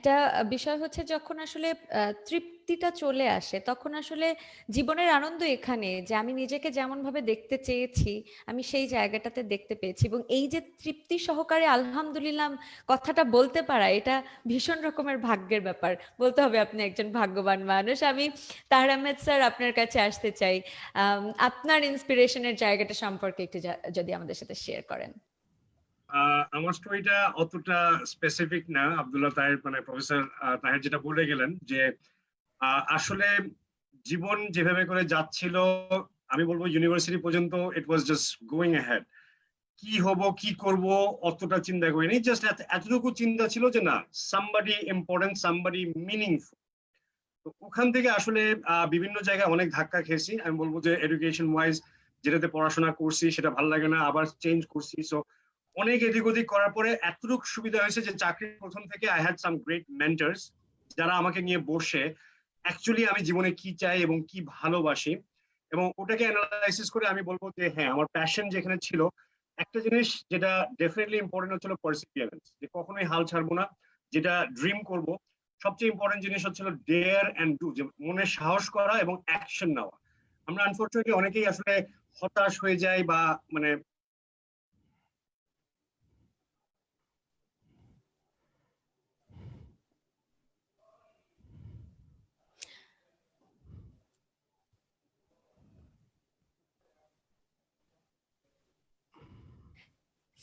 একটা বিষয় হচ্ছে যখন আসলে তৃপ্তিটা চলে আসে তখন আসলে জীবনের আনন্দ এখানে যে আমি নিজেকে যেমন ভাবে দেখতে চেয়েছি আমি সেই জায়গাটাতে দেখতে পেয়েছি, এবং এই যে তৃপ্তি সহকারে আলহামদুলিল্লাহ কথাটা বলতে পারা এটা ভীষণ রকমের ভাগ্যের ব্যাপার। বলতে হবে আপনি একজন ভাগ্যবান মানুষ। আমি তাহের আহমেদ স্যার আপনার কাছে আসতে চাই, আপনার ইন্সপিরেশনের জায়গাটা সম্পর্কে একটু যদি আমাদের সাথে শেয়ার করেন। আমার স্টোরিটা অতটা স্পেসিফিক না, আব্দুল্লাহ তাহের মানে প্রফেসর তাহের যেটা বলে গেলেন যে আসলে জীবন যেভাবে করে যাচ্ছিল, আমি বলবো ইউনিভার্সিটি পর্যন্ত ইট ওয়াজ জাস্ট গোয়িং অ্যাহেড। কি হব কি করব অতটা চিন্তা করিনি, জাস্ট এতটুকু চিন্তা ছিল যে না, সামবাডি ইম্পর্টেন্ট, সামবাডি মিনিংফুল। তো ওখান থেকে আসলে বিভিন্ন জায়গায় অনেক ধাক্কা খেয়েছি। আমি বলবো যে এডুকেশন ওয়াইজ যেটাতে পড়াশোনা করছি সেটা ভালো লাগে না, আবার চেঞ্জ করছি। সো অনেক এদিক ওদিক করার পরে এতটুকু সুবিধা হয়েছে যে চাকরির প্রথম থেকে I had some great mentors, যারা আমাকে নিয়ে বসে অ্যাকচুয়ালি আমি জীবনে কি চাই এবং কি ভালোবাসি এবং ওটাকে অ্যানালাইসিস করে আমি বলবো যে হ্যাঁ, আমার প্যাশন যেখানে ছিল, একটা জিনিস যেটা ডেফিনেটলি ইম্পর্টেন্ট হচ্ছিল পারসিপিয়ারেন্স, যে কখনোই হাল ছাড়বো না, যেটা ড্রিম করব। সবচেয়ে ইম্পর্টেন্ট জিনিস হচ্ছিল ডেয়ার এন্ড ডু, যে মনে সাহস করা এবং অ্যাকশন নেওয়া। আমরা আনফরচুনেটলি অনেকেই আসলে হতাশ হয়ে যাই বা মানে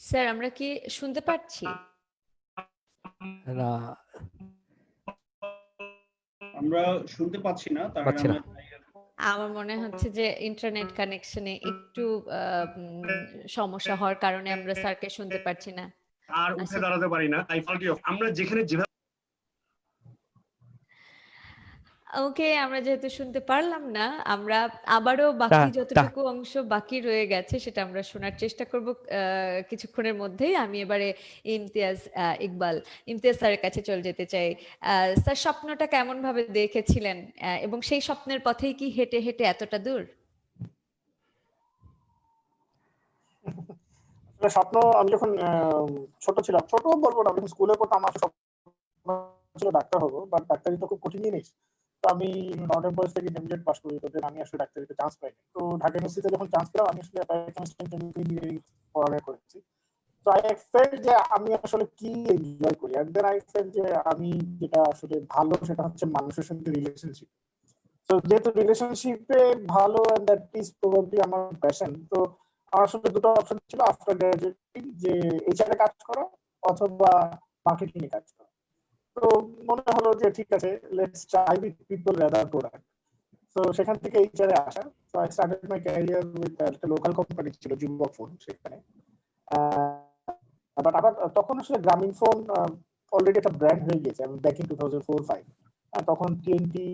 স্যার আমরা কি শুনতে পাচ্ছি? না, আমরা শুনতে পাচ্ছি না। পাচ্ছি না। আমার মনে হচ্ছে যে ইন্টারনেট কানেকশনে একটু সমস্যা হওয়ার কারণে আমরা স্যারকে শুনতে পারছি না। আর উঠে দাঁড়াতে পারি না। আমরা যেখানে যেভাবে ওকে, আমরা যেহেতু শুনতে পারলাম না, আমরা আবারও বাকি যতটুকু অংশ বাকি রয়ে গেছে সেটা আমরা শোনার চেষ্টা করব কিছুক্ষণের মধ্যেই। আমি এবারে ইমতিয়াজ স্যারের কাছে চলে যেতে চাই। স্যার, স্বপ্নটা কেমন ভাবে দেখেছিলেন এবং সেই স্বপ্নের পথেই কি হেঁটে হেঁটে এতটা দূর? স্বপ্ন, আমি যখন ছোট ছিলাম, ছোট বলবো না, যখন স্কুলে পড়তাম, আমার স্বপ্ন ছিল ডাক্তার হবো, বাট ডাক্তারি তো খুব কঠিন জিনিস। তো আমি নর্থ বয়েজ থেকে এমবিএ পাস করি, তো আমি আসলে ডাক্তারিতে চান্স পাইনি। তো ঢাকা ইউনিভার্সিটিতে যখন চান্স পেলাম, আমি আসলে ইঞ্জিনিয়ারিং পড়ালেখা করেছি। তো আই ফেল্ট যে আমি আসলে কি এনজয় করি, এন্ড দেন আই ফেল্ট যে আমি যেটা আসলে ভালো সেটা হচ্ছে মানুষের সাথে রিলেশনশিপ। তো যেহেতু রিলেশনশিপে ভালো, এন্ড দ্যাট ইজ প্রবাবলি আমার প্যাশন। তো আমার আসলে দুটো অপশন ছিল আফটার গ্রাজুয়েটিং, যে এইচআর এ কাজ করা অথবা মার্কেটিং এ কাজ করা। তো মনে হলো যে ঠিক আছে, let's try with people rather product. তো সেখান থেকে এইচআর এ আসা। So I started my career with একটা লোকাল কোম্পানি ছিল যুবক ফোন, সেখানে। বাট আবার তখন আসলে গ্রামীণ ফোন অলরেডি একটা ব্র্যান্ড হয়ে গেছে, ব্যাক ইন 2004-05। তখন টিএনটি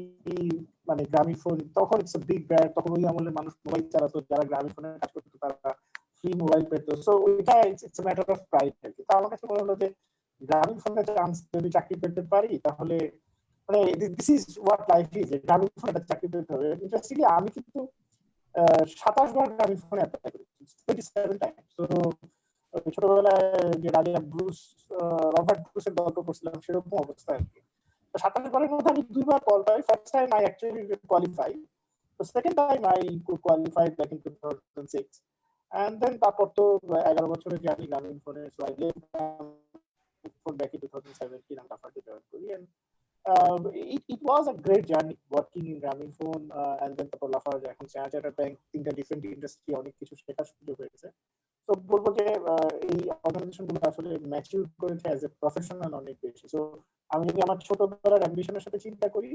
মানে গ্রামীণ ফোন তখন ইটস বিগ ব্র্যান্ড। তখন ওই আমলে মানুষ মোবাইল চালাতো, যারা গ্রামীণ ফোনে কাজ করতো তারা ফ্রি মোবাইল পেতো। সো ওইটা ইটস ম্যাটার অফ প্রাইড আর কি। তো আমার কাছে মনে হলো যে গ্রামীণ ফোনে চান্স যদি চাকরি পেতে পারি, তাহলে মানে this is what life is, গ্রামীণ ফোনে চাকরি পেতে হবে। ইন্টারেস্টিংলি আমি কিন্তু 27 বার গ্রামীণ ফোনে অ্যাপ্লাই করেছি, 27 টাইমস। তো ছোটবেলায় যে রাজা ব্রুস, রবার্ট ব্রুসের গল্প পড়ছিলাম, সেরকম অবস্থা আর কি। 27 বারের মধ্যে আমি 2 বার কল পাই। First time I actually qualify, তো second time I qualified back in 2006। And then তারপর তো 11 বছরের জার্নি গ্রামীণ ফোনে। So I left phone back in 2017 and after join করি। And it was a great journey working in Grameen Phone, and then তারপর Lafarge, এখন standard bank, তিনটা different industry, অনেক কিছু শেখার সুযোগ হয়েছে। তো বলবো যে এই অর্গানাইজেশনগুলো আসলে ম্যাচিউর করেছে অ্যাজ এ প্রফেশনাল অনেক বেশি। সো আমি যদি আমার ছোটবেলার অ্যাম্বিশনের সাথে চিন্তা করি,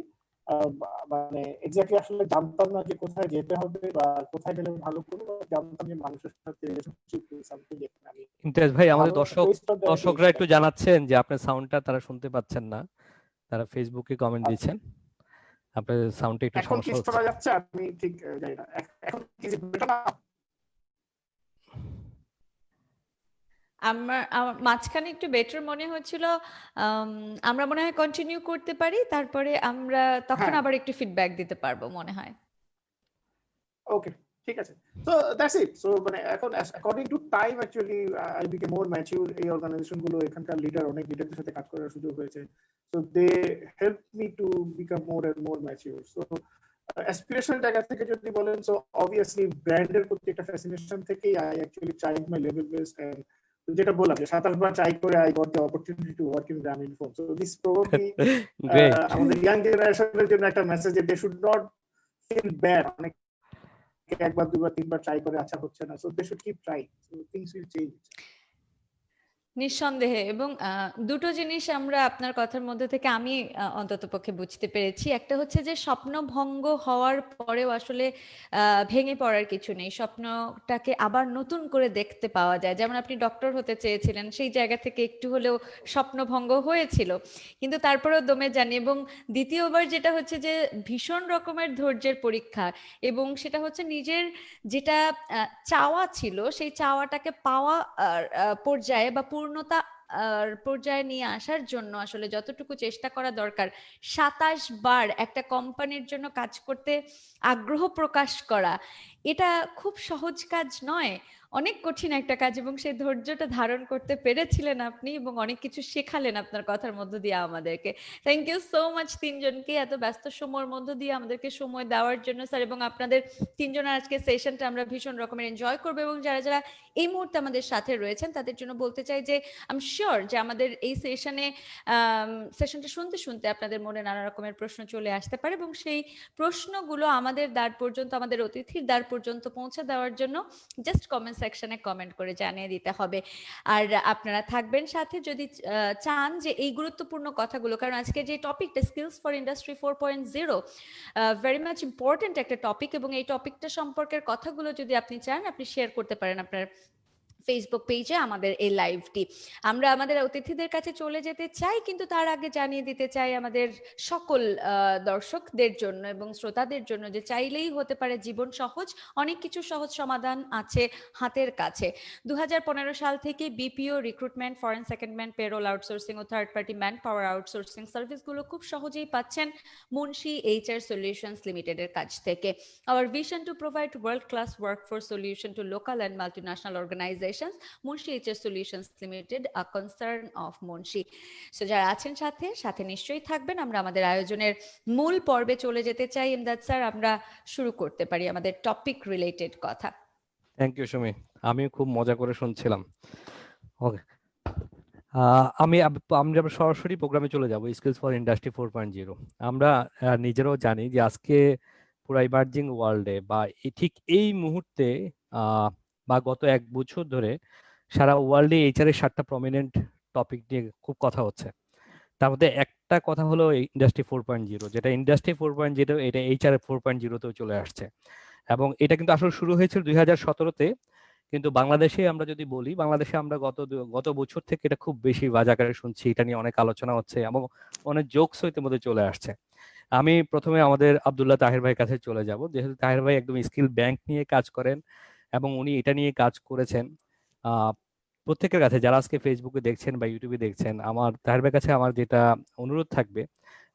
মানে এক্স্যাক্টলি আসলে জানতাম না যে কোথায় যেতে হবে বা কোথায় গেলে ভালো করবো, জানতাম যে মানুষের সাথে রিলেশনশিপ সামথিং যেখানে আমি। ইমতিয়াজ ভাই, আমাদের দর্শকরা একটু জানাচ্ছেন যে আপনার সাউন্ডটা তারা শুনতে পাচ্ছেন না, তারা ফেসবুকে কমেন্ট দিচ্ছেন, আপনার সাউন্ডে একটু সমস্যা হচ্ছে। শোনা যাচ্ছে? আমি ঠিক জানি না এখন কি বেটার না? আমার মাঝখানে একটু বেটার মনে হচ্ছিল। আমরা মনে হয় কন্টিনিউ করতে পারি, তারপরে আমরা তখন আবার একটু ফিডব্যাক দিতে পারবো মনে হয়। ওকে। ঠিক আছে, so that's it. So মানে এখন according to time actually I became more mature. এই অর্গানাইজেশন গুলো এখানকার অনেক লিডারদের সাথে কাজ করার সুযোগ হয়েছে, so they helped me to become more and more mature. So aspirational জায়গা থেকে যদি বলেন, so obviously ব্র্যান্ডের প্রতি একটা ফ্যাসিনেশন থেকেই I actually tried my level best, and যেটা বললাম যে 27 বার ট্রাই করে I got the opportunity to work in Grameenphone. So this probably Great. আমাদের ইয়াং জেনারেশনের জন্য একটা মেসেজ যে they should not feel bad. অনেক একবার দুবার তিনবার ট্রাই করে আচ্ছা হচ্ছে না, so they should keep trying, so things will change. নিঃসন্দেহে। এবং দুটো জিনিস আমরা আপনার কথার মধ্যে থেকে আমি অন্ততপক্ষে বুঝতে পেরেছি। একটা হচ্ছে যে স্বপ্নভঙ্গ হওয়ার পরেও আসলে ভেঙে পড়ার কিছু নেই, স্বপ্নটাকে আবার নতুন করে দেখতে পাওয়া যায়। যেমন আপনি ডক্টর হতে চেয়েছিলেন, সেই জায়গা থেকে একটু হলেও স্বপ্নভঙ্গ হয়েছিল, কিন্তু তারপরেও দমে যাননি। এবং দ্বিতীয়বার যেটা হচ্ছে যে ভীষণ রকমের ধৈর্যের পরীক্ষা, এবং সেটা হচ্ছে নিজের যেটা চাওয়া ছিল সেই চাওয়াটাকে পাওয়া পর্যায়ে বা পূর্ণতা পর্যায়ে নিয়ে আসার জন্য আসলে যতটুকু চেষ্টা করা দরকার, 27 বার একটা কোম্পানির জন্য কাজ করতে আগ্রহ প্রকাশ করা, এটা খুব সহজ কাজ নয়, অনেক কঠিন একটা কাজ। এবং সেই ধৈর্যটা ধারণ করতে পেরেছিলেন আপনি, এবং অনেক কিছু শেখালেন আপনার কথার মধ্য দিয়ে আমাদেরকে। থ্যাংক ইউ সো মাচ তিনজনকে, এত ব্যস্ত সময়ের মধ্য দিয়ে আমাদেরকে সময় দেওয়ার জন্য স্যার। এবং আপনাদের তিনজনের আজকে সেশনটা আমরা ভীষণ রকমের এনজয় করবো, এবং যারা যারা এই মুহূর্তে আমাদের সাথে রয়েছেন তাদের জন্য বলতে চাই যে আই এম শিওর যে আমাদের এই সেশনটা শুনতে শুনতে আপনাদের মনে নানা রকমের প্রশ্ন চলে আসতে পারে, এবং সেই প্রশ্নগুলো আমাদের দ্বার পর্যন্ত, আমাদের অতিথির দ্বার পর্যন্ত পৌঁছে দেওয়ার জন্য জাস্ট কমেন্ট সেকশনে কমেন্ট করে জানিয়ে দিতে হবে। আর আপনারা থাকবেন সাথে যদি চান যে এই গুরুত্বপূর্ণ কথাগুলো, কারণ আজকে যে টপিকটা skills for industry 4.0 very much important একটা টপিক, এবং এই টপিকটা সম্পর্কের কথাগুলো যদি আপনি চান আপনি শেয়ার করতে পারেন আপনার ফেসবুক পেজে আমাদের এই লাইভটি। আমরা আমাদের অতিথিদের কাছে চলে যেতে চাই, কিন্তু তার আগে জানিয়ে দিতে চাই আমাদের সকল দর্শকদের জন্য এবং শ্রোতাদের জন্য যে চাইলেই হতে পারে জীবন সহজ, অনেক কিছু সহজ সমাধান আছে হাতের কাছে। 2015 সাল থেকে BPO, recruitment, foreign secondment, payroll outsourcing ও third party man power outsourcing সার্ভিসগুলো খুব সহজেই পাচ্ছেন মুন্সি HR সলিউশনস লিমিটেডের কাছ থেকে। Our vision to provide world-class workforce solution to local and multinational organizations, Munshi HR Solutions Limited, a concern of Munshi. So যারা আছেন সাথে সাথে নিশ্চয়ই থাকবেন। আমরা আমাদের আয়োজনের মূল পর্বে চলে যেতে চাই। ইমদাদ স্যার, আমরা শুরু করতে পারি আমাদের টপিক রিলেটেড কথা। থ্যাংক ইউ সুমি, আমি খুব মজা করে শুনছিলাম। ওকে, আমরা সরাসরি প্রোগ্রামে চলে যাব, স্কিলস ফর ইন্ডাস্ট্রি 4.0। আমরা নিজেরাও জানি যে আজকে পুরো ইমার্জিং ওয়ার্ল্ডে বা ঠিক এই মুহূর্তে বা গত 1 বছর ধরে সারা ওয়ার্ল্ডে HR এর 7টা প্রমিনেন্ট টপিক নিয়ে খুব কথা হচ্ছে। তার মধ্যে একটা কথা হলো ইন্ডাস্ট্রি 4.0, যেটা ইন্ডাস্ট্রি 4.0 এটা HR 4.0তেও চলে আসছে। এবং এটা কিন্তু আসলে শুরু হয়েছিল 2017-তে, কিন্তু বাংলাদেশে আমরা যদি বলি, বাংলাদেশে আমরা গত বছর থেকে এটা খুব বেশি বাজারে শুনছি, এটা নিয়ে অনেক আলোচনা হচ্ছে এবং অনেক জোকস মধ্যে চলে আসছে। আমি প্রথমে আমাদের আব্দুল্লাহ তাহির ভাইয়ের কাছে চলে যাব, যেহেতু তাহির ভাই একদম স্কিল ব্যাংক নিয়ে কাজ করেন এবং উনি এটা নিয়ে কাজ করেছেন। প্রত্যেকের কাছে যারা আজকে ফেসবুকে দেখছেন বা ইউটিউবে দেখছেন, আমার তাহির ভাইয়ের কাছে আমার যেটা অনুরোধ থাকবে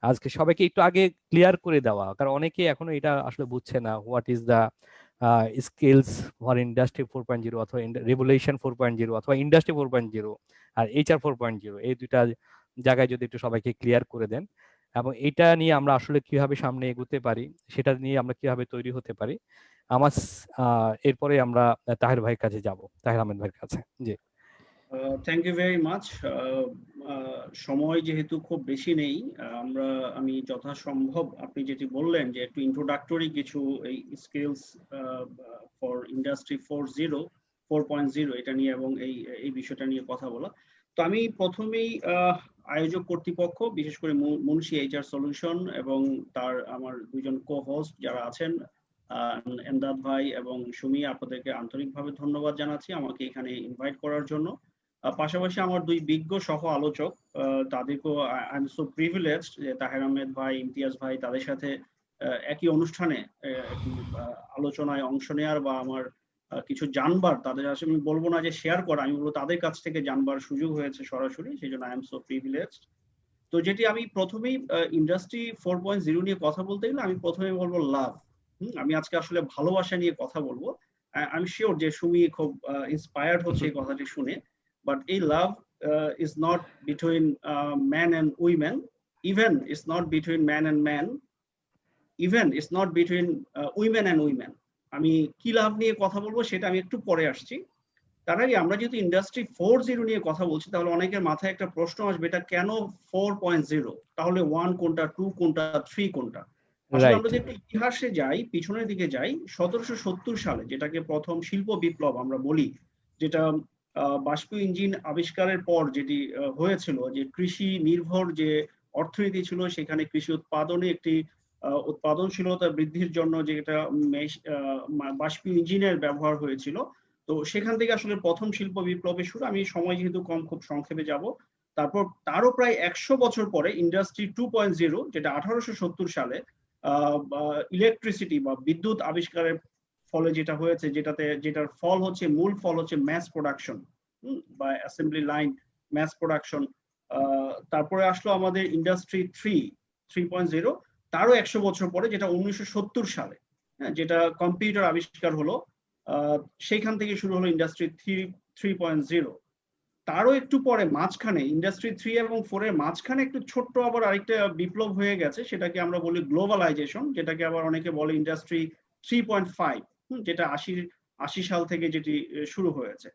আজকে সবাইকে একটু আগে ক্লিয়ার করে দেওয়া, কারণ অনেকে এখনো এটা আসলে বুঝছে না what is the skills for industry 4.0 অথবা রেভলিউশন 4.0 অথবা ইন্ডাস্ট্রি 4.0 আর HR 4.0, এই দুইটা জায়গায় যদি একটু সবাইকে ক্লিয়ার করে দেন, এবং এটা নিয়ে আমরা আসলে কিভাবে সামনে এগোতে পারি, সেটা নিয়ে আমরা কিভাবে তৈরি হতে পারি। আমার এরপরে আমরা তাহির ভাইয়ের কাছে যাব, তাহির আহমেদ ভাইয়ের কাছে। জি, থ্যাংক ইউ ভেরি মাচ। সময় যেহেতু খুব বেশি নেই, আমি যথাসম্ভব আপনি যেটি বললেন যে একটু ইন্ট্রোডাক্টরি কিছু এই স্কিলস ফর ইন্ডাস্ট্রি 4.0 এটা নিয়ে এবং এই বিষয়টা নিয়ে কথা বলা। তো আমি প্রথমেই আয়োজক কর্তৃপক্ষ, বিশেষ করে মুন্সি HR সলিউশন এবং আমার দুইজন কো-হোস্ট যারা আছেন এমদাদ ভাই এবং সুমি, আপনাদেরকে আন্তরিকভাবে ধন্যবাদ জানাচ্ছি আমাকে এখানে ইনভাইট করার জন্য। পাশাপাশি আমার দুই বিজ্ঞ সহ আলোচক, তাদেরকেও আই এম সো প্রিভিলেজড যে তাহের আহমেদ ভাই, ইমতিয়াজ ভাই, তাদের সাথে একই অনুষ্ঠানে আলোচনায় অংশ নেওয়ার বা আমার কিছু জানবার, তাদের আসলে আমি বলবো না যে শেয়ার করা, আমি বলবো তাদের কাছ থেকে জানবার সুযোগ হয়েছে সরাসরি, সেই জন্য আই এম সো প্রিভিলেজড। তো যেটি আমি প্রথমেই ইন্ডাস্ট্রি 4.0 নিয়ে কথা বলতে গেলে আমি প্রথমে বলবো লাভ। আমি আজকে আসলে ভালোবাসা নিয়ে কথা বলবো। আমি শিওর যে সুমি খুব ইন্সপায়ার্ড হচ্ছে এই কথাটি শুনে, বাট এই love is not between man and women, even it's not between man and man, even it's not between women and women. আমি কি লাভ নিয়ে কথা বলবো সেটা আমি একটু পরে আসছি। তার আগে আমরা যেহেতু ইন্ডাস্ট্রি 4.0 নিয়ে কথা বলছি, তাহলে অনেকের মাথায় একটা প্রশ্ন আসবে, এটা কেন 4.0? তাহলে 1 কোনটা, 2 কোনটা, 3 কোনটা? আসলে রাইট। আমরা যদি একটু ইতিহাসে যাই, পিছনের দিকে যাই, 1770 সালে যেটাকে প্রথম শিল্প বিপ্লব আমরা বলি, যেটা বাষ্পীয় ইঞ্জিন আবিষ্কারের পর যেটি হয়েছিল, যে কৃষি নির্ভর যে অর্থনীতি ছিল, সেখানে কৃষি উৎপাদনে একটি উৎপাদনশীলতা বৃদ্ধির জন্য যেটা বাষ্পীয় ইঞ্জিনের ব্যবহার হয়েছিল। তো সেখান থেকে আসলে প্রথম শিল্প বিপ্লবের শুরু। আমি সময় যেহেতু কম, খুব সংক্ষেপে যাব। তারপর তারও প্রায় 100 বছর পরে ইন্ডাস্ট্রি 2.0, যেটা 1870 সালে ইলেকট্রিসিটি বা বিদ্যুৎ আবিষ্কারের ফলে যেটা হয়েছে, যেটার ফল হচ্ছে, মূল ফল হচ্ছে ম্যাস প্রোডাকশন বা অ্যাসেম্বলি লাইন ম্যাস প্রোডাকশন। তারপরে আসলো আমাদের ইন্ডাস্ট্রি 3.0, তারও 100 বছর পরে, যেটা 1970 সালে, যেটা কম্পিউটার আবিষ্কার হলো। সেইখান থেকে শুরু হলো ইন্ডাস্ট্রি 3.0। তারও একটু পরে মাঝখানে ইন্ডাস্ট্রি 3 এবং 4 এর মাঝখানে একটু ছোট্ট আবার আরেকটা বিপ্লব হয়ে গেছে, সেটাকে আমরা বলি গ্লোবালাইজেশন, যেটাকে আবার অনেকে বলে ইন্ডাস্ট্রি 3.5, যেটা 80 সাল থেকে যেটি শুরু হয়েছে।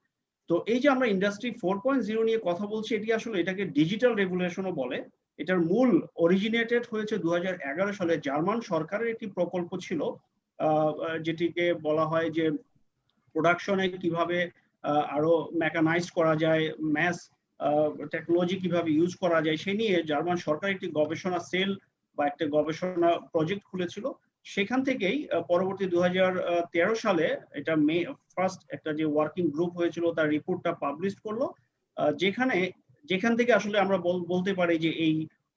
তো এই যে আমরা ইন্ডাস্ট্রি 4.0 নিয়ে কথা বলছি, এটি আসলে এটাকে ডিজিটাল রেভলিউশনও বলে। এটার মূল অরিজিনেটেড হয়েছে 2011 সালে জার্মান সরকারের একটি প্রকল্প ছিল, যেটিকে বলা হয় যে প্রোডাকশনে কিভাবে আরো মেকানাইজ করা যায়, ম্যাস টেকনোলজি কিভাবে ইউজ করা যায়, সে নিয়ে জার্মান সরকার একটি গবেষণা সেল বা একটা গবেষণা প্রজেক্ট খুলেছিল। সেখান থেকেই পরবর্তী 2013 সালে এটা ফার্স্ট একটা যে ওয়ার্কিং গ্রুপ হয়েছিল, তার রিপোর্টটা পাবলিশ করলো, যেখান থেকে আসলে আমরা বলতে পারি যে এই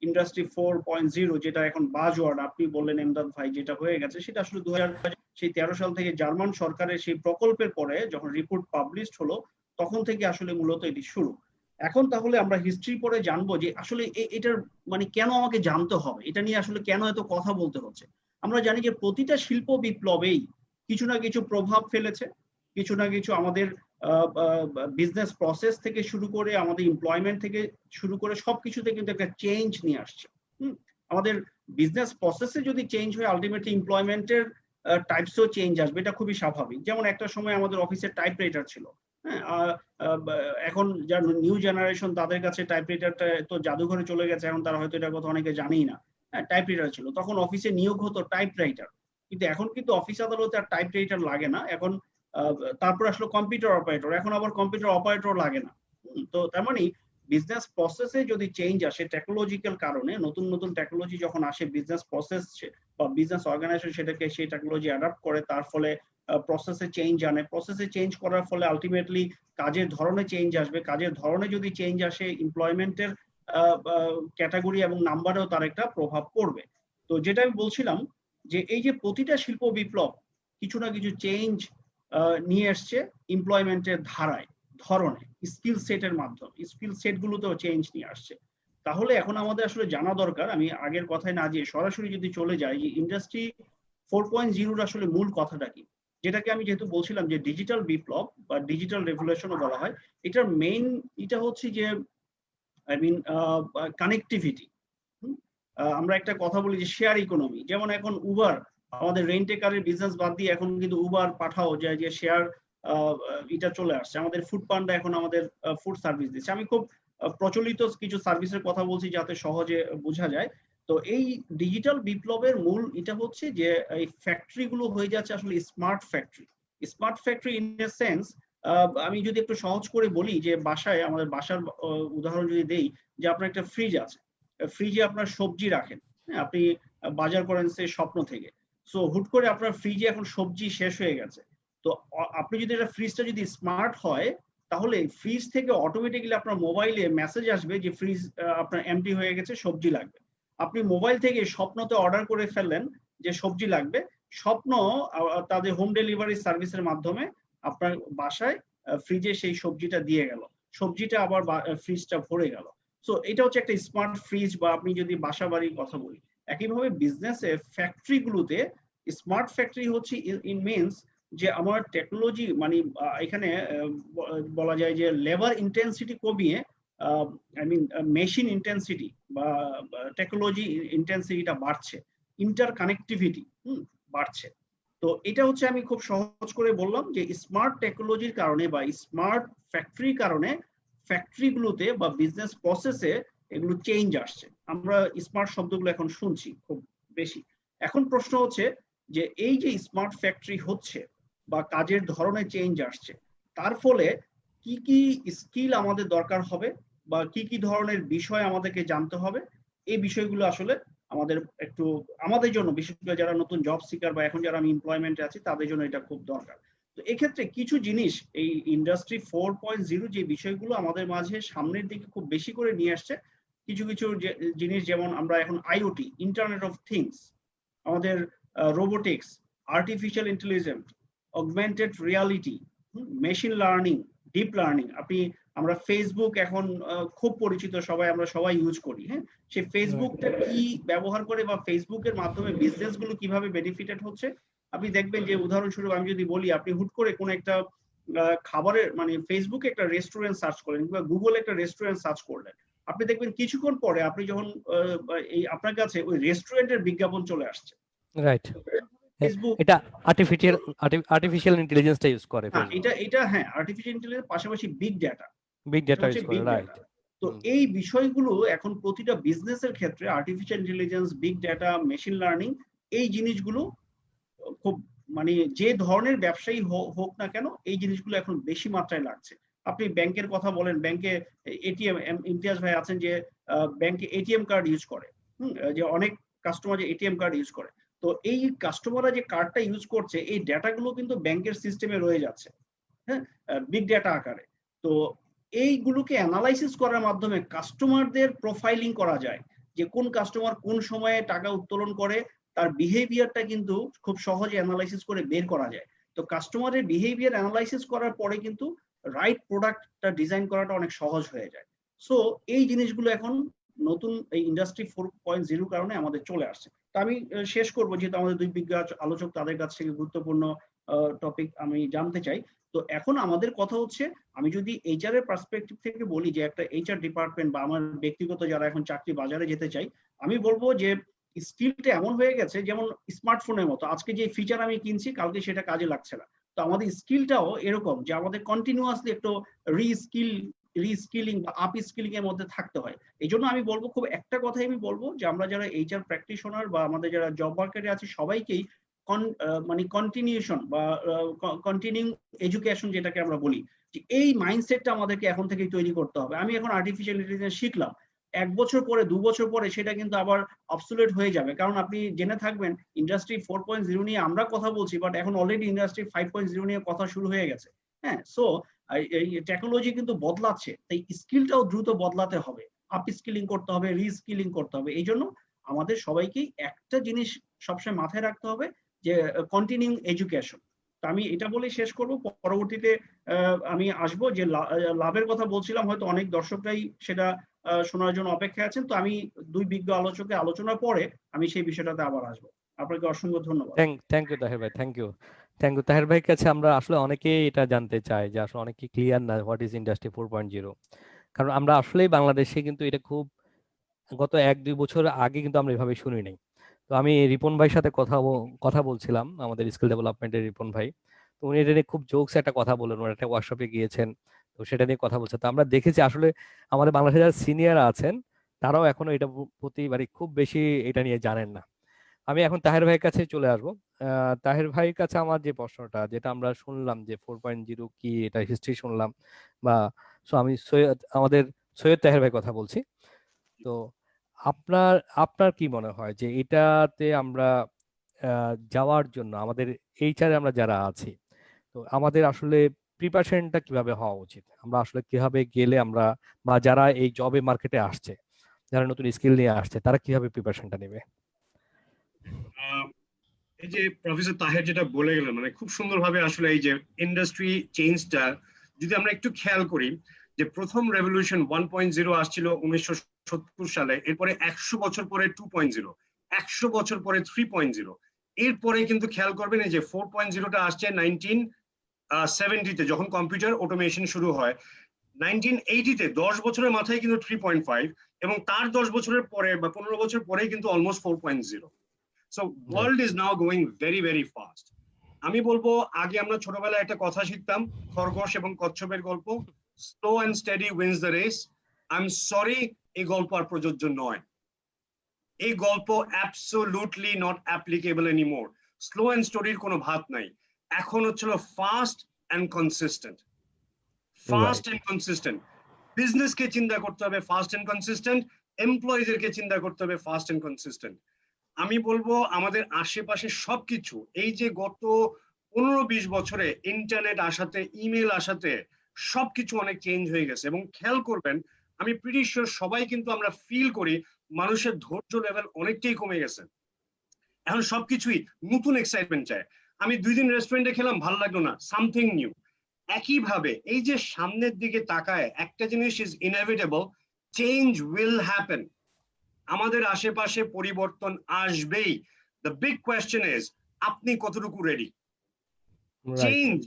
ইন্ডাস্ট্রি 4.0, যেটা এখন বাজওয়ার্ড, আপনি বললেন এমদাদ ভাই, যেটা হয়ে গেছে, সেটা আসলে 2013 সাল থেকে জার্মান সরকারের সেই প্রকল্পের পরে যখন রিপোর্ট পাবলিশ হলো, তখন থেকে আসলে মূলত এটি শুরু। এখন তাহলে আমরা হিস্ট্রি পরে জানবো যে আসলে এটার মানে কেন আমাকে জানতে হবে, এটা নিয়ে আসলে কেন এত কথা বলতে হচ্ছে। আমরা জানি যে প্রতিটা শিল্প বিপ্লবেই কিছু না কিছু প্রভাব ফেলেছে, কিছু না কিছু আমাদের বিজনেস প্রসেস থেকে শুরু করে, আমাদের এমপ্লয়মেন্ট থেকে শুরু করে সবকিছুতে কিন্তু একটা চেঞ্জ নিয়ে আসছে। আমাদের বিজনেস প্রসেসে যদি চেঞ্জ হয়, আলটিমেটলি এমপ্লয়মেন্টের টাইপসও চেঞ্জ আসবে, এটা খুবই স্বাভাবিক। যেমন একটা সময় আমাদের অফিসের টাইপরাইটার ছিল, এখন যারা নিউ জেনারেশন, তাদের কাছে টাইপরাইটারটা তো জাদুঘরে চলে গেছে, এখন তারা হয়তো এটার কথা অনেকে জানেই না। টাইপরাইটার ছিল, তখন অফিসে নিয়োগ হতো টাইপরাইটার, কিন্তু এখন কিন্তু অফিস আদালতে আর টাইপরাইটার লাগে না। এখন তারপর আসলো কম্পিউটার অপারেটর, এখন আবার কম্পিউটার অপারেটর লাগে না। তো তার মানে বিজনেস প্রসেসে যদি চেঞ্জ আসে টেকনোলজিক্যাল কারণে, নতুন নতুন টেকনোলজি যখন আসে বিজনেস প্রসেস বা বিজনেস অর্গানাইজেশন সেটাকে সেই টেকনোলজি অ্যাডাপ্ট করে, তার ফলে প্রসেসে চেঞ্জ আনে, প্রসেসে চেঞ্জ করার ফলে আলটিমেটলি কাজের ধরনে চেঞ্জ আসবে, কাজের ধরনে যদি চেঞ্জ আসে, এমপ্লয়মেন্টের ক্যাটাগরি এবং নাম্বারেও তার একটা প্রভাব পড়বে। তো যেটা আমি বলছিলাম, যে এই যে প্রতিটা শিল্প বিপ্লব কিছু না কিছু চেঞ্জ নিয়ে এসছে এমপ্লয়মেন্টের ধারায়, ধরনে, স্কিল সেটের মাধ্যমে, স্কিল সেট গুলোতেও চেঞ্জ নিয়ে আসছে। তাহলে এখন আমাদের আসলে জানা দরকার, আমি আগের কথায় না যেয়ে সরাসরি যদি চলে যাই, যে ইন্ডাস্ট্রি 4.0 আসলে মূল কথাটা কি, যেটাকে আমি যেহেতু বলছিলাম যে ডিজিটাল বিপ্লব বা ডিজিটাল রেভলিউশনও বলা হয়, এটার মেইন এটা হচ্ছে যে কানেক্টিভিটি। আমরা একটা কথা বলি যে শেয়ার ইকোনমি, যেমন এখন উবার, আমাদের রেন্টে কারের বিজনেস বাদ দিয়ে এখন কিন্তু উবার পাঠাও যায়, যে শেয়ার এটা চলে আসছে। আমাদের ফুড পান্ডা এখন আমাদের ফুড সার্ভিস দিচ্ছে। আমি খুব প্রচলিত কিছু সার্ভিসের কথা বলছি যাতে সহজে বোঝা যায়। তো এই ডিজিটাল বিপ্লবের মূল এটা হচ্ছে যে এই ফ্যাক্টরি গুলো হয়ে যাচ্ছে আসলে smart factory. Smart factory in a sense, আমি যদি একটু সহজ করে বলি, যে বাসায়, আমাদের বাসার উদাহরণ যদি দেই, যে আপনার একটা ফ্রিজ আছে, ফ্রিজে আপনার সবজি রাখেন, আপনি বাজার করেন সে স্বপ্ন থেকে, সো হুট করে আপনার ফ্রিজে এখন সবজি শেষ হয়ে গেছে। তো আপনি যদি এটা ফ্রিজটা যদি স্মার্ট হয়, তাহলে ফ্রিজ থেকে অটোমেটিক্যালি আপনার মোবাইলে মেসেজ আসবে যে ফ্রিজ আপনার এমটি হয়ে গেছে, সবজি লাগবে। আপনি মোবাইল থেকে স্বপ্নতে অর্ডার করে ফেললেন যে সবজি লাগবে, স্বপ্ন তাদের হোম ডেলিভারি সার্ভিসের মাধ্যমে আপনার বাসায় ফ্রিজে সেই সবজিটা দিয়ে গেল, সবজিটা আবার ফ্রিজটা ভরে গেল। সো এটা হচ্ছে একটা স্মার্ট ফ্রিজ, বা আপনি যদি বাসা বাড়ির কথা বলি। একইভাবে বিজনেসে ফ্যাক্টরি গুলোতে স্মার্ট ফ্যাক্টরি হচ্ছে ইন মিনস যে আমার টেকনোলজি মানে এখানে বলা যায় যে লেবার ইন্টেন্সিটি কমিয়ে আই মিন মেশিন ইন্টেন্সিটি বা টেকনোলজি ইন্টেন্সিটিটা বাড়ছে, ইন্টার কানেক্টিভিটি বাড়ছে। তো এটা হচ্ছে আমি খুব সহজ করে বললাম যে স্মার্ট টেকনোলজির কারণে বা স্মার্ট ফ্যাক্টরির কারণে ফ্যাক্টরিগুলোতে বা বিজনেস প্রসেসে এগুলো চেঞ্জ আসছে। আমরা স্মার্ট শব্দগুলো এখন শুনছি খুব বেশি। এখন প্রশ্ন হচ্ছে যে এই যে স্মার্ট ফ্যাক্টরি হচ্ছে বা কাজের ধরনে চেঞ্জ আসছে, তার ফলে কি কি স্কিল আমাদের দরকার হবে বা কি কি ধরনের বিষয় আমাদেরকে জানতে হবে, এই বিষয়গুলো আসলে আমাদের একটু আমাদের জন্য, বিশেষ করে যারা নতুন জব সিকার বা এখন যারা আমি এমপ্লয়মেন্টে আছি তাদের জন্য এটা খুব দরকার। তো এক্ষেত্রে কিছু জিনিস এই ইন্ডাস্ট্রি 4.0 যে বিষয়গুলো আমাদের মাঝে সামনের দিকে খুব বেশি করে নিয়ে আসছে, কিছু কিছু জিনিস যেমন আমরা এখন আইওটি, ইন্টারনেট অফ থিংস, আমাদের robotics, artificial intelligence, augmented reality, machine learning, deep learning. আমরা ফেসবুক এখন খুব পরিচিত, আমরা সবাই ইউজ করি। হ্যাঁ, সেই ফেসবুকটা কি ব্যবহার করে বা ফেসবুকের মাধ্যমে বিজনেস গুলো কিভাবে বেনিফিটেড হচ্ছে, আপনি দেখবেন যে উদাহরণস্বরূপ আমি যদি বলি, আপনি হুট করে কোন একটা খাবারের মানে ফেসবুকে একটা রেস্টুরেন্ট সার্চ করলেন কিংবা গুগলে একটা রেস্টুরেন্ট সার্চ করলেন, আপনি দেখবেন কিছুক্ষণ পরে আপনি যখন আপনার কাছে ওই রেস্টুরেন্টের বিজ্ঞাপন চলে আসছে। রাইট, ফেসবুক এটা আর্টিফিশিয়াল ইন্টেলিজেন্সটা ইউজ করে ফেসবুক। এটা হ্যাঁ, আর্টিফিশিয়াল ইন্টেলিজেন্স পাশাপাশি বিগ ডেটা ইউজ করে, রাইট। তো এই বিষয়গুলো এখন প্রতিটা বিজনেসের ক্ষেত্রে artificial intelligence, big data, machine learning, এই জিনিসগুলো খুব মানে যে ধরনের ব্যবসায়ী হোক না কেন, এই জিনিসগুলো এখন বেশি মাত্রায় লাগছে। আপনি ব্যাংকের কথা বলেন, ব্যাংকে এটিএম, ইমতিয়াজ ভাই আছেন যে ব্যাংকে এটিএম কার্ড ইউজ করে, যে অনেক কাস্টমার যে এটিএম কার্ড ইউজ করে। তো এই কাস্টমাররা যে কার্ডটা ইউজ করছে, এই ডেটাগুলো কিন্তু ব্যাংকের সিস্টেমে রয়ে যাচ্ছে, হ্যাঁ, বিগ ডেটা আকারে। তো এইগুলোকে অ্যানালাইসিস করার মাধ্যমে কাস্টমারদের প্রোফাইলিং করা যায়, যে কোন কাস্টমার কোন সময়ে টাকা উত্তোলন করে, তার বিহেভিয়ারটা কিন্তু খুব সহজে অ্যানালাইসিস করে বের করা যায়। তো কাস্টমারের বিহেভিয়ার অ্যানালাইসিস করার পরে কিন্তু রাইট প্রোডাক্টটা ডিজাইন করাটা অনেক সহজ হয়ে যায়। সো এই জিনিসগুলো এখন নতুন এই ইন্ডাস্ট্রি 4.0 কারণে আমাদের চলে আসছে। তো আমি শেষ করবো, যেহেতু আমাদের দুই বিজ্ঞ আলোচক, তাদের কাছ থেকে গুরুত্বপূর্ণ টপিক আমি জানতে চাই। তো এখন আমাদের কথা হচ্ছে, আমি যদি এইচআর এর পার্সপেক্টিভ থেকে বলি, যে একটা এইচআর ডিপার্টমেন্ট বা আমার ব্যক্তিগত যারা এখন চাকরি বাজারে যেতে চাই, আমি বলবো যে স্কিলটা এমন হয়ে গেছে যেমন স্মার্টফোনের মতো, আজকে যে ফিচার আমি কিনছি কালকে সেটা কাজে লাগছে না। তো আমাদের স্কিলটাও এরকম যে আমাদের কন্টিনিউয়াসলি একটু রিস্কিলিং বা আপ স্কিলিং এর মধ্যে থাকতে হয়। এই জন্য আমি বলবো, খুব একটা কথাই আমি বলবো, যে আমরা যারা এইচআর প্র্যাকটিশনার বা আমাদের যারা জব মার্কেটে আছি সবাইকেই মানে কন্টিনিউশন বা কন্টিনিউ এডুকেশন যেটাকে আমরা বলি, যে এই মাইন্ডসেটটা আমাদেরকে এখন থেকেই তৈরি করতে হবে। আমি এখন আর্টিফিশিয়াল ইন্টেলিজেন্স শিখলাম, 1 বছর পরে 2 বছর পরে সেটা কিন্তু আবার অবসোলেট হয়ে যাবে। কারণ আপনি জেনে থাকবেন ইন্ডাস্ট্রি 4.0 নিয়ে আমরা কথা বলছি, বাট এখন অলরেডি ইন্ডাস্ট্রি 5.0 নিয়ে কথা শুরু হয়ে গেছে। হ্যাঁ, সো এই টেকনোলজি কিন্তু বদলাচ্ছে, তাই স্কিলটাও দ্রুত বদলাতে হবে, আপ স্কিলিং করতে হবে, রিস্কিলিং করতে হবে। এই জন্য আমাদের সবাইকেই একটা জিনিস সবসময় মাথায় রাখতে হবে, যে কন্টিনিউ এডুকেশন। তো আমি এটা বলে শেষ করব, পরবর্তীতে আমি আসবো যে লাভের কথা বলছিলাম, হয়তো অনেক দর্শকরাই সেটা শোনার জন্য অপেক্ষায় আছেন। তো আমি দুই বিজ্ঞ আলোচকের আলোচনার পরে আমি সেই বিষয়টাতে আবার আসবো। আপনাকে অসংখ্য ধন্যবাদ। থ্যাংক ইউ তাহের ভাই, থ্যাংক ইউ তাহের ভাইয়ের কাছে আমরা আসলে অনেকেই এটা জানতে চাই যে আসলে অনেকে ক্লিয়ার না হোয়াট ইজ ইন্ডাস্ট্রি 4.0। কারণ আমরা আসলেই বাংলাদেশে কিন্তু এটা খুব গত 1-2 বছর আগে কিন্তু আমরা এভাবে শুনি নাই। তো আমি রিপন ভাইয়ের সাথে কথা বলছিলাম, আমাদের স্কিল ডেভেলপমেন্টের রিপন ভাই। তো উনি এটা নিয়ে খুব জোকস একটা কথা বললেন, ওনার একটা ওয়ার্কশপে গিয়েছেন, তো সেটা নিয়ে কথা বলছে। তো আমরা দেখেছি আসলে আমাদের বাংলাদেশে যারা সিনিয়র আছেন তারাও এখনো এটা প্রতি মানে খুব বেশি এটা নিয়ে জানেন না। আমি এখন তাহের ভাইয়ের কাছে চলে আসবো। তাহের ভাইয়ের কাছে আমার যে প্রশ্নটা, যেটা আমরা শুনলাম যে 4.0 কি, এটা হিস্ট্রি শুনলাম, বা আমি আমাদের সৈয়দ তাহের ভাই কথা বলছি। তো আপনার আপনার কি মনে হয় যে এটাতে আমরা যাওয়ার জন্য আমাদের এইচআরে আমরা যারা আছি, তো আমাদের আসলে প্রিপারেশনটা কিভাবে হওয়া উচিত? আমরা আসলে কিভাবে গেলে আমরা, বা যারা এই জবে মার্কেটে আসছে, যারা নতুন স্কিল নিয়ে আসছে, তারা কিভাবে প্রিপারেশনটা নেবে? এই যে প্রফেসর তাহের যেটা বলে গেলেন, মানে খুব সুন্দরভাবে আসলে এই যে ইন্ডাস্ট্রি চেঞ্জটা যদি আমরা একটু খেয়াল করি, যে প্রথম রেভলিউশন 1.0 আসছিল 1970 সালে, এরপরে 100 বছর পরে 2.0, 100 বছর পরে 3.0, এরপরে কিন্তু খেয়াল করবেন এই যে 4.0টা আসছে 1970-তে যখন কম্পিউটার অটোমেশন শুরু হয়। 1980-তে 10 বছরের মাথায় কিন্তু 3.5, এবং তার 10 বছরের পরে বা 15 বছর পরেই কিন্তু almost 4.0। So world is now going very very fast. আমি বলবো আগে আমরা ছোটবেলায় একটা কথা শিখতাম, খরগোশ এবং কচ্ছপের গল্প, slow and steady wins the race. I am sorry, এই গল্প আর প্রযোজ্য নয়। এই গল্প absolutely not applicable anymore. Slow and স্টোরির কোনো ভাত নাই। এখন হচ্ছিল fast and consistent, fast and consistent. বিজনেসকে চিন্তা করতে হবে ফাস্ট অ্যান্ড কনসিস্টেন্ট, এমপ্লয়িজদেরকে চিন্তা করতে হবে ফাস্ট অ্যান্ড কনসিস্টেন্ট। আমি বলবো আমাদের আশেপাশে সবকিছু, এই যে গত 15-20 বছরে ইন্টারনেট আসাতে, ইমেল আসাতে সবকিছু অনেক চেঞ্জ হয়ে গেছে। এবং খেয়াল করবেন, আমি প্রিটি শিওর সবাই কিন্তু আমরা ফিল করি মানুষের ধৈর্য লেভেল অনেকটাই কমে গেছে। এখন সবকিছুই নতুন এক্সাইটমেন্ট চায়। আমি 2 দিন রেস্টুরেন্টে খেলাম, ভালো লাগলো না, সামথিং নিউ। একইভাবে এই যে সামনের দিকে তাকায় একটা জিনিস is inevitable, change will happen. আমাদের আশেপাশে পরিবর্তন আসবেই। দ্য বিগ কোয়েশ্চেন ইজ আপনি কতটুকু রেডি। চেঞ্জ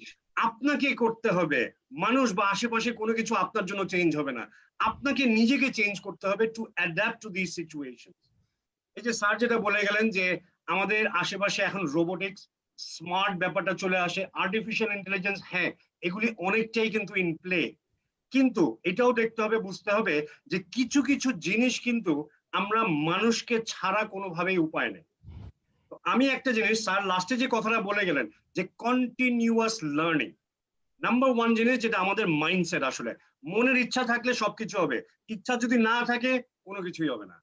আপনাকে করতে হবে, মানুষ বা আশেপাশে কোনো কিছু আপনার জন্য চেঞ্জ হবে না। আপনাকে নিজেকে চেঞ্জ করতে হবে to adapt to this situation. এই যে স্যার যেটা বলে গেলেন যে আমাদের আশেপাশে এখন রোবোটিক্স, স্মার্ট ব্যাপারটা চলে আসে, আর্টিফিশিয়াল ইন্টেলিজেন্স, হ্যাঁ এগুলি অনেকটাই কিন্তু ইন প্লে। কিন্তু এটাও দেখতে হবে, বুঝতে হবে যে কিছু কিছু জিনিস কিন্তু আমরা মানুষকে ছাড়া কোনোভাবেই উপায় নেই। তো আমি একটা জিনিস, স্যার লাস্টে যে কথাটা বলে গেলেন যে কন্টিনিউয়াস লার্নিং, নাম্বার 1 জিনিস যেটা আমাদের মাইন্ডসেট। আসলে মনের ইচ্ছা থাকলে সবকিছু হবে, ইচ্ছা যদি না থাকে কোনো কিছুই হবে না।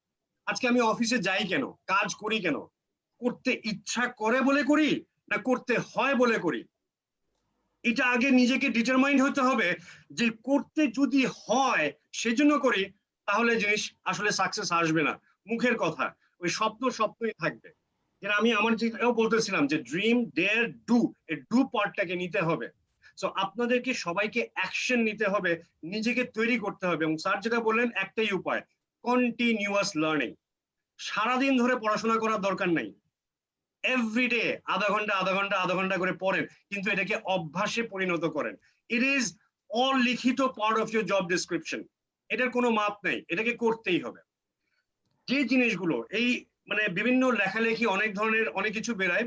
আজকে আমি অফিসে যাই কেন, কাজ করি কেন, করতে ইচ্ছা করে বলে করি না করতে হয় বলে করি? এটা আগে নিজেকে ডিটারমাইন্ড হতে হবে যে করতে যদি হয় সেজন্য করি, তাহলে জিনিস আসলে সাকসেস আসবে না। মুখের কথা, ওই স্বপ্নই থাকবে। যেটা আমি আমার যেটাও বলতেছিলাম যে ড্রিম ডেয়ার ডু, এই ডু পার্টটাকে নিতে হবে। সো আপনাদেরকে সবাইকে অ্যাকশন নিতে হবে, নিজেকে তৈরি করতে হবে। এবং স্যার যেটা বললেন একটাই উপায়, কন্টিনিউয়াস লার্নিং। সারাদিন ধরে পড়াশোনা করার দরকার নাই, এভরিডে আধা ঘন্টা করে পড়েন, কিন্তু এটাকে অভ্যাসে পরিণত করেন। ইট ইজ অলিখিত part of your job description. এটার কোনো মাপ নেই, এটাকে করতেই হবে। যে জিনিসগুলো এই মানে বিভিন্ন লেখালেখি অনেক ধরনের অনেক কিছু বেরায়।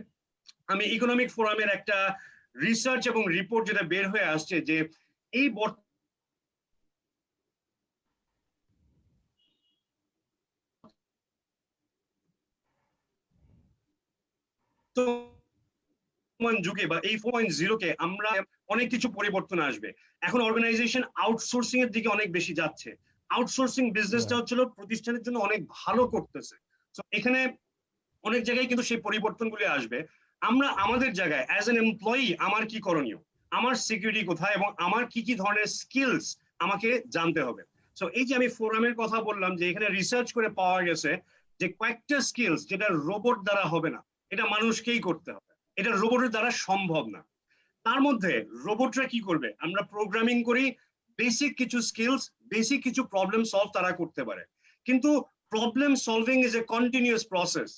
আমি ইকোনমিক ফোরামের একটা রিসার্চ এবং রিপোর্ট যেটা বের হয়ে আসছে যে এই যুগে বা এই 4.0-কে আমরা অনেক কিছু পরিবর্তন আসবে। এখন অর্গানাইজেশন আউটসোর্সিং এর দিকে অনেক বেশি যাচ্ছে। আউটসোর্সিং বিজনেসটা হচ্ছিল প্রতিষ্ঠানের জন্য অনেক ভালো করতেছে। তো এখানে অনেক জায়গায় কিন্তু সেই পরিবর্তনগুলি আসবে। আমরা আমাদের জায়গায় অ্যাজ এন এমপ্লয়ি আমার কি করণীয়, আমার সিকিউরিটি কোথায়, এবং আমার কি কি ধরনের স্কিলস আমাকে জানতে হবে। সো এই যে আমি ফোরামের কথা বললাম যে এখানে রিসার্চ করে পাওয়া গেছে যে কয়েকটা স্কিলস যেটা রোবট দ্বারা হবে না, এটা মানুষকেই করতে হবে, এটা রোবটের দ্বারা সম্ভব না। তার মধ্যে রোবটরা কি করবে, আমরা প্রোগ্রামিং করি, বেসিক কিছু স্কিলস, বেসিক কিছু প্রবলেম সলভ তারা করতে পারে। কিন্তু problem solving is a continuous process.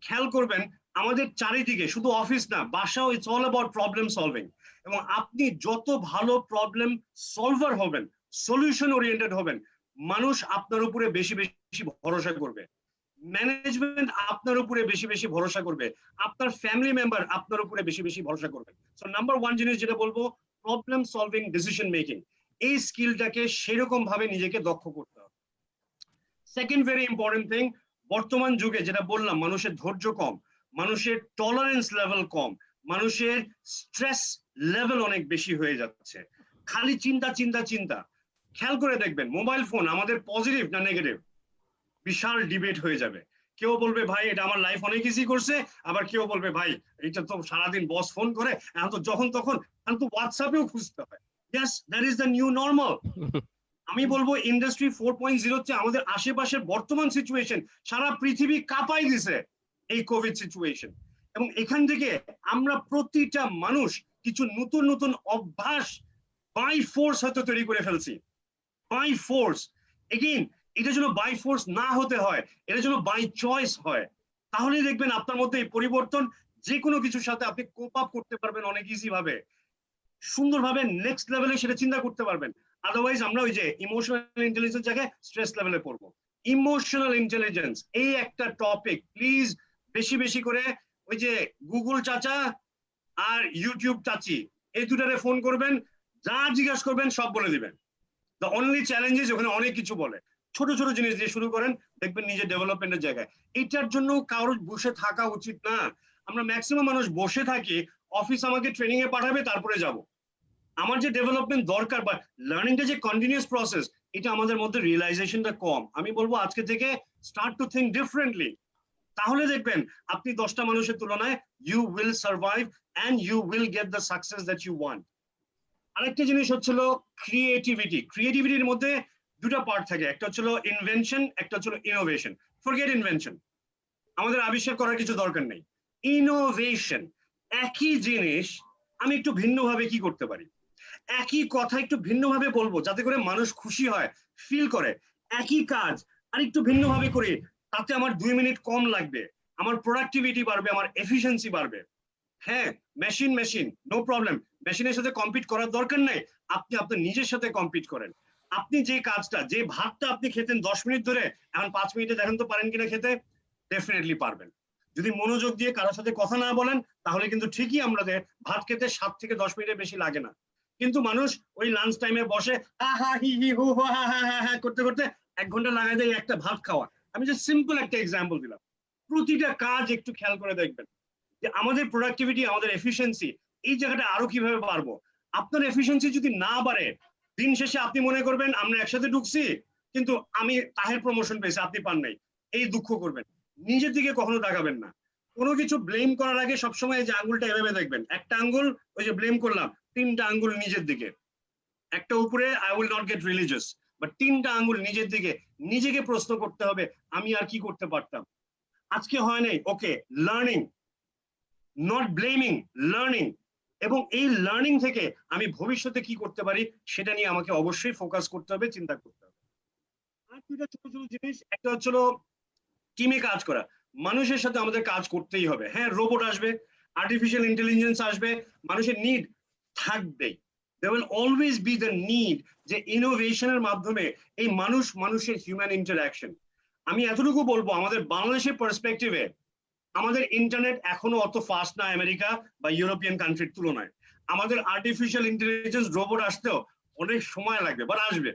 খেয়াল করবেন আমাদের চারিদিকে শুধু অফিস না, বাসাও it's all about problem solving. এবং আপনি যত ভালো প্রবলেম সলভার হবেন, সলিউশন ওরিয়েন্টেড হবেন, মানুষ আপনার উপরে বেশি বেশি ভরসা করবে, ম্যানেজমেন্ট আপনার উপরে বেশি বেশি ভরসা করবে, আপনার ফ্যামিলি মেম্বার আপনার উপরে বেশি বেশি ভরসা করবে। সো নাম্বার 1 জিনিস যেটা বলবো, প্রবলেম সলভিং, ডিসিশন মেকিং, এই স্কিলটাকে সেরকম ভাবে নিজেকে দক্ষ করতে হবে। সেকেন্ড ভেরি ইম্পর্টেন্ট থিং, বর্তমান যুগে যেটা বললাম, মানুষের ধৈর্য কম, মানুষের টলারেন্স লেভেল কম, মানুষের স্ট্রেস লেভেল অনেক বেশি হয়ে যাচ্ছে, খালি চিন্তা চিন্তা চিন্তা। খেয়াল করে দেখবেন মোবাইল ফোন আমাদের পজিটিভ না নেগেটিভ, বিশাল ডিবেট হয়ে যাবে। কেউ বলবে ভাই এটা আমার লাইফ অনেক ইজি করছে, আবার কেউ বলবে ভাই এটা তো সারাদিন বস ফোন করে, এখন তো যখন তখন এখন তো হোয়াটসঅ্যাপেও খুঁজতে হয়। Yes, that is the new normal. আমি বলবো ইন্ডাস্ট্রি 4.0 আমাদের আশেপাশের বর্তমান সিচুয়েশন সারা পৃথিবী কাঁপাই দিছে এই কোভিড সিচুয়েশন। এবং এখান থেকে আমরা প্রতিটা মানুষ কিছু নতুন নতুন অভ্যাস বাই ফোর্স হয়তো তৈরি করে ফেলছি, বাই ফোর্স। এগেইন এটা যেন বাই ফোর্স না হতে হয়, এটা যেন বাই চয়েস হয়। তাহলেই দেখবেন আপনার মধ্যে এই পরিবর্তন, যে কোনো কিছুর সাথে আপনি কোপ আপ করতে পারবেন অনেক ইজি ভাবে, সুন্দরভাবে নেক্সট লেভেলে সেটা চিন্তা করতে পারবেন। আদারওয়াইজ আমরা ওই যে ইমোশনাল ইন্টেলিজেন্স জায়গায় স্ট্রেস লেভেলে পড়বো। ইমোশনাল ইন্টেলিজেন্স এই একটা টপিক, প্লিজ বেশি বেশি করে ওই যে গুগল চাচা আর ইউটিউব চাচি এই দুটারে ফোন করবেন, যা জিজ্ঞাসা করবেন সব বলে দিবেন। দ্য অনলি চ্যালেঞ্জ ইজ ওখানে অনেক কিছু বলে, ছোট ছোট জিনিস দিয়ে শুরু করেন, দেখবেন নিজের ডেভেলপমেন্টের জায়গায়। এটার জন্য কারোর বসে থাকা উচিত না। আমরা ম্যাক্সিমাম মানুষ বসে থাকি, অফিস আমাকে ট্রেনিং এ পাঠাবে তারপরে যাব। আমার যে ডেভেলপমেন্ট দরকার বা লার্নিংটা যে কন্টিনিউয়াস প্রসেস, এটা আমাদের মধ্যে রিয়েলাইজেশনটা কম। আমি বলবো আজকে থেকে স্টার্ট টু থিঙ্ক ডিফারেন্টলি, তাহলে দেখবেন আপনি 10টা মানুষের তুলনায় you will survive and you will get the success that you want. আরেকটা জিনিস হচ্ছিল ক্রিয়েটিভিটি। ক্রিয়েটিভিটির মধ্যে দুটা পার্ট থাকে, একটা হচ্ছিল ইনভেনশন, একটা হচ্ছিল ইনোভেশন। ফরগেট ইনভেনশন, আমাদের আবিষ্কার করার কিছু দরকার নেই। ইনোভেশন, একই জিনিস আমি একটু ভিন্নভাবে কি করতে পারি, একই কথা একটু ভিন্নভাবে বলবো যাতে করে মানুষ খুশি হয়, ফিল করে। একই কাজ আর একটু ভিন্নভাবে করি, তাতে আমার 2 মিনিট কম লাগবে, আমার প্রোডাক্টিভিটি বাড়বে, আমার এফিসিয়েন্সি বাড়বে। হ্যাঁ, মেশিন মেশিন নো প্রবলেম, মেশিনের সাথে কম্পিট করার দরকার নেই, আপনি আপনার নিজের সাথে কম্পিট করেন। আপনি যে কাজটা, যে ভাতটা আপনি খেতেন 10 মিনিট ধরে, এখন 5 মিনিটে দেখেন তো পারেন কিনা খেতে? ডেফিনেটলি পারবেন। যদি মনোযোগ দিয়ে কারোর সাথে কথা না বলেন, তাহলে কিন্তু ঠিকই আমাদের ভাত খেতে 7 থেকে 10 মিনিটের বেশি লাগে না। কিন্তু মানুষ ওই লাঞ্চ টাইমে বসে হা হা হি হি হু হা হা হা হা করতে করতে 1 ঘন্টা লাগাই দেয় একটা ভাত খাওয়া। আমি যে সিম্পল একটা এক্সাম্পল দিলাম, প্রতিটা কাজ একটু খেয়াল করে দেখবেন যে আমাদের প্রোডাক্টিভিটি, আমাদের এফিসিয়েন্সি, এই জায়গাটা আরো কিভাবে বাড়বো। আপনার এফিসিয়েন্সি যদি না বাড়ে, দিন শেষে আপনি মনে করবেন আমরা একসাথে ঢুকছি কিন্তু আমি তাহের প্রমোশন পেয়েছি, আপনি পান নাই, এই দুঃখ করবেন। নিজের দিকে কখনো তাকাবেন না। কোনো কিছু ব্লেম করার আগে সবসময় যে আঙ্গুলটা এভাবে দেখবেন, একটা আঙ্গুল ওই যে ব্লেম করলাম, 3টা আঙ্গুল নিজের দিকে, একটা উপরে I will not get religious, but 3টা আঙ্গুল নিজের দিকে। নিজেকে প্রশ্ন করতে হবে আমি আর কি করতে পারতাম, আজকে হয় নাই, ওকে, লার্নিং, নট ব্লেমিং, লার্নিং। এবং এই লার্নিং থেকে আমি ভবিষ্যতে কি করতে পারি সেটা নিয়ে আমাকে অবশ্যই ফোকাস করতে হবে, চিন্তা করতে হবে। আর দুইটা ছোট ছোট জিনিস, একটা হচ্ছিল টিমে কাজ করা। মানুষের সাথে আমাদের কাজ করতেই হবে। হ্যাঁ, রোবট আসবে, আর্টিফিশিয়াল ইন্টেলিজেন্স আসবে, মানুষের নিড থাকবেই। there will always be the need যে ইনোভেশনের মাধ্যমে এই মানুষ মানুষের হিউম্যান ইন্টারঅ্যাকশন। আমি এতটুকু বলবো, আমাদের বাংলাদেশের পার্সপেক্টিভে আমাদের ইন্টারনেট এখনো অত ফাস্ট না আমেরিকা বা ইউরোপিয়ান কান্ট্রির তুলনায়। আমাদের আর্টিফিশিয়াল ইন্টেলিজেন্স রোবট আসতেও অনেক সময় লাগবে, বাট আসবে,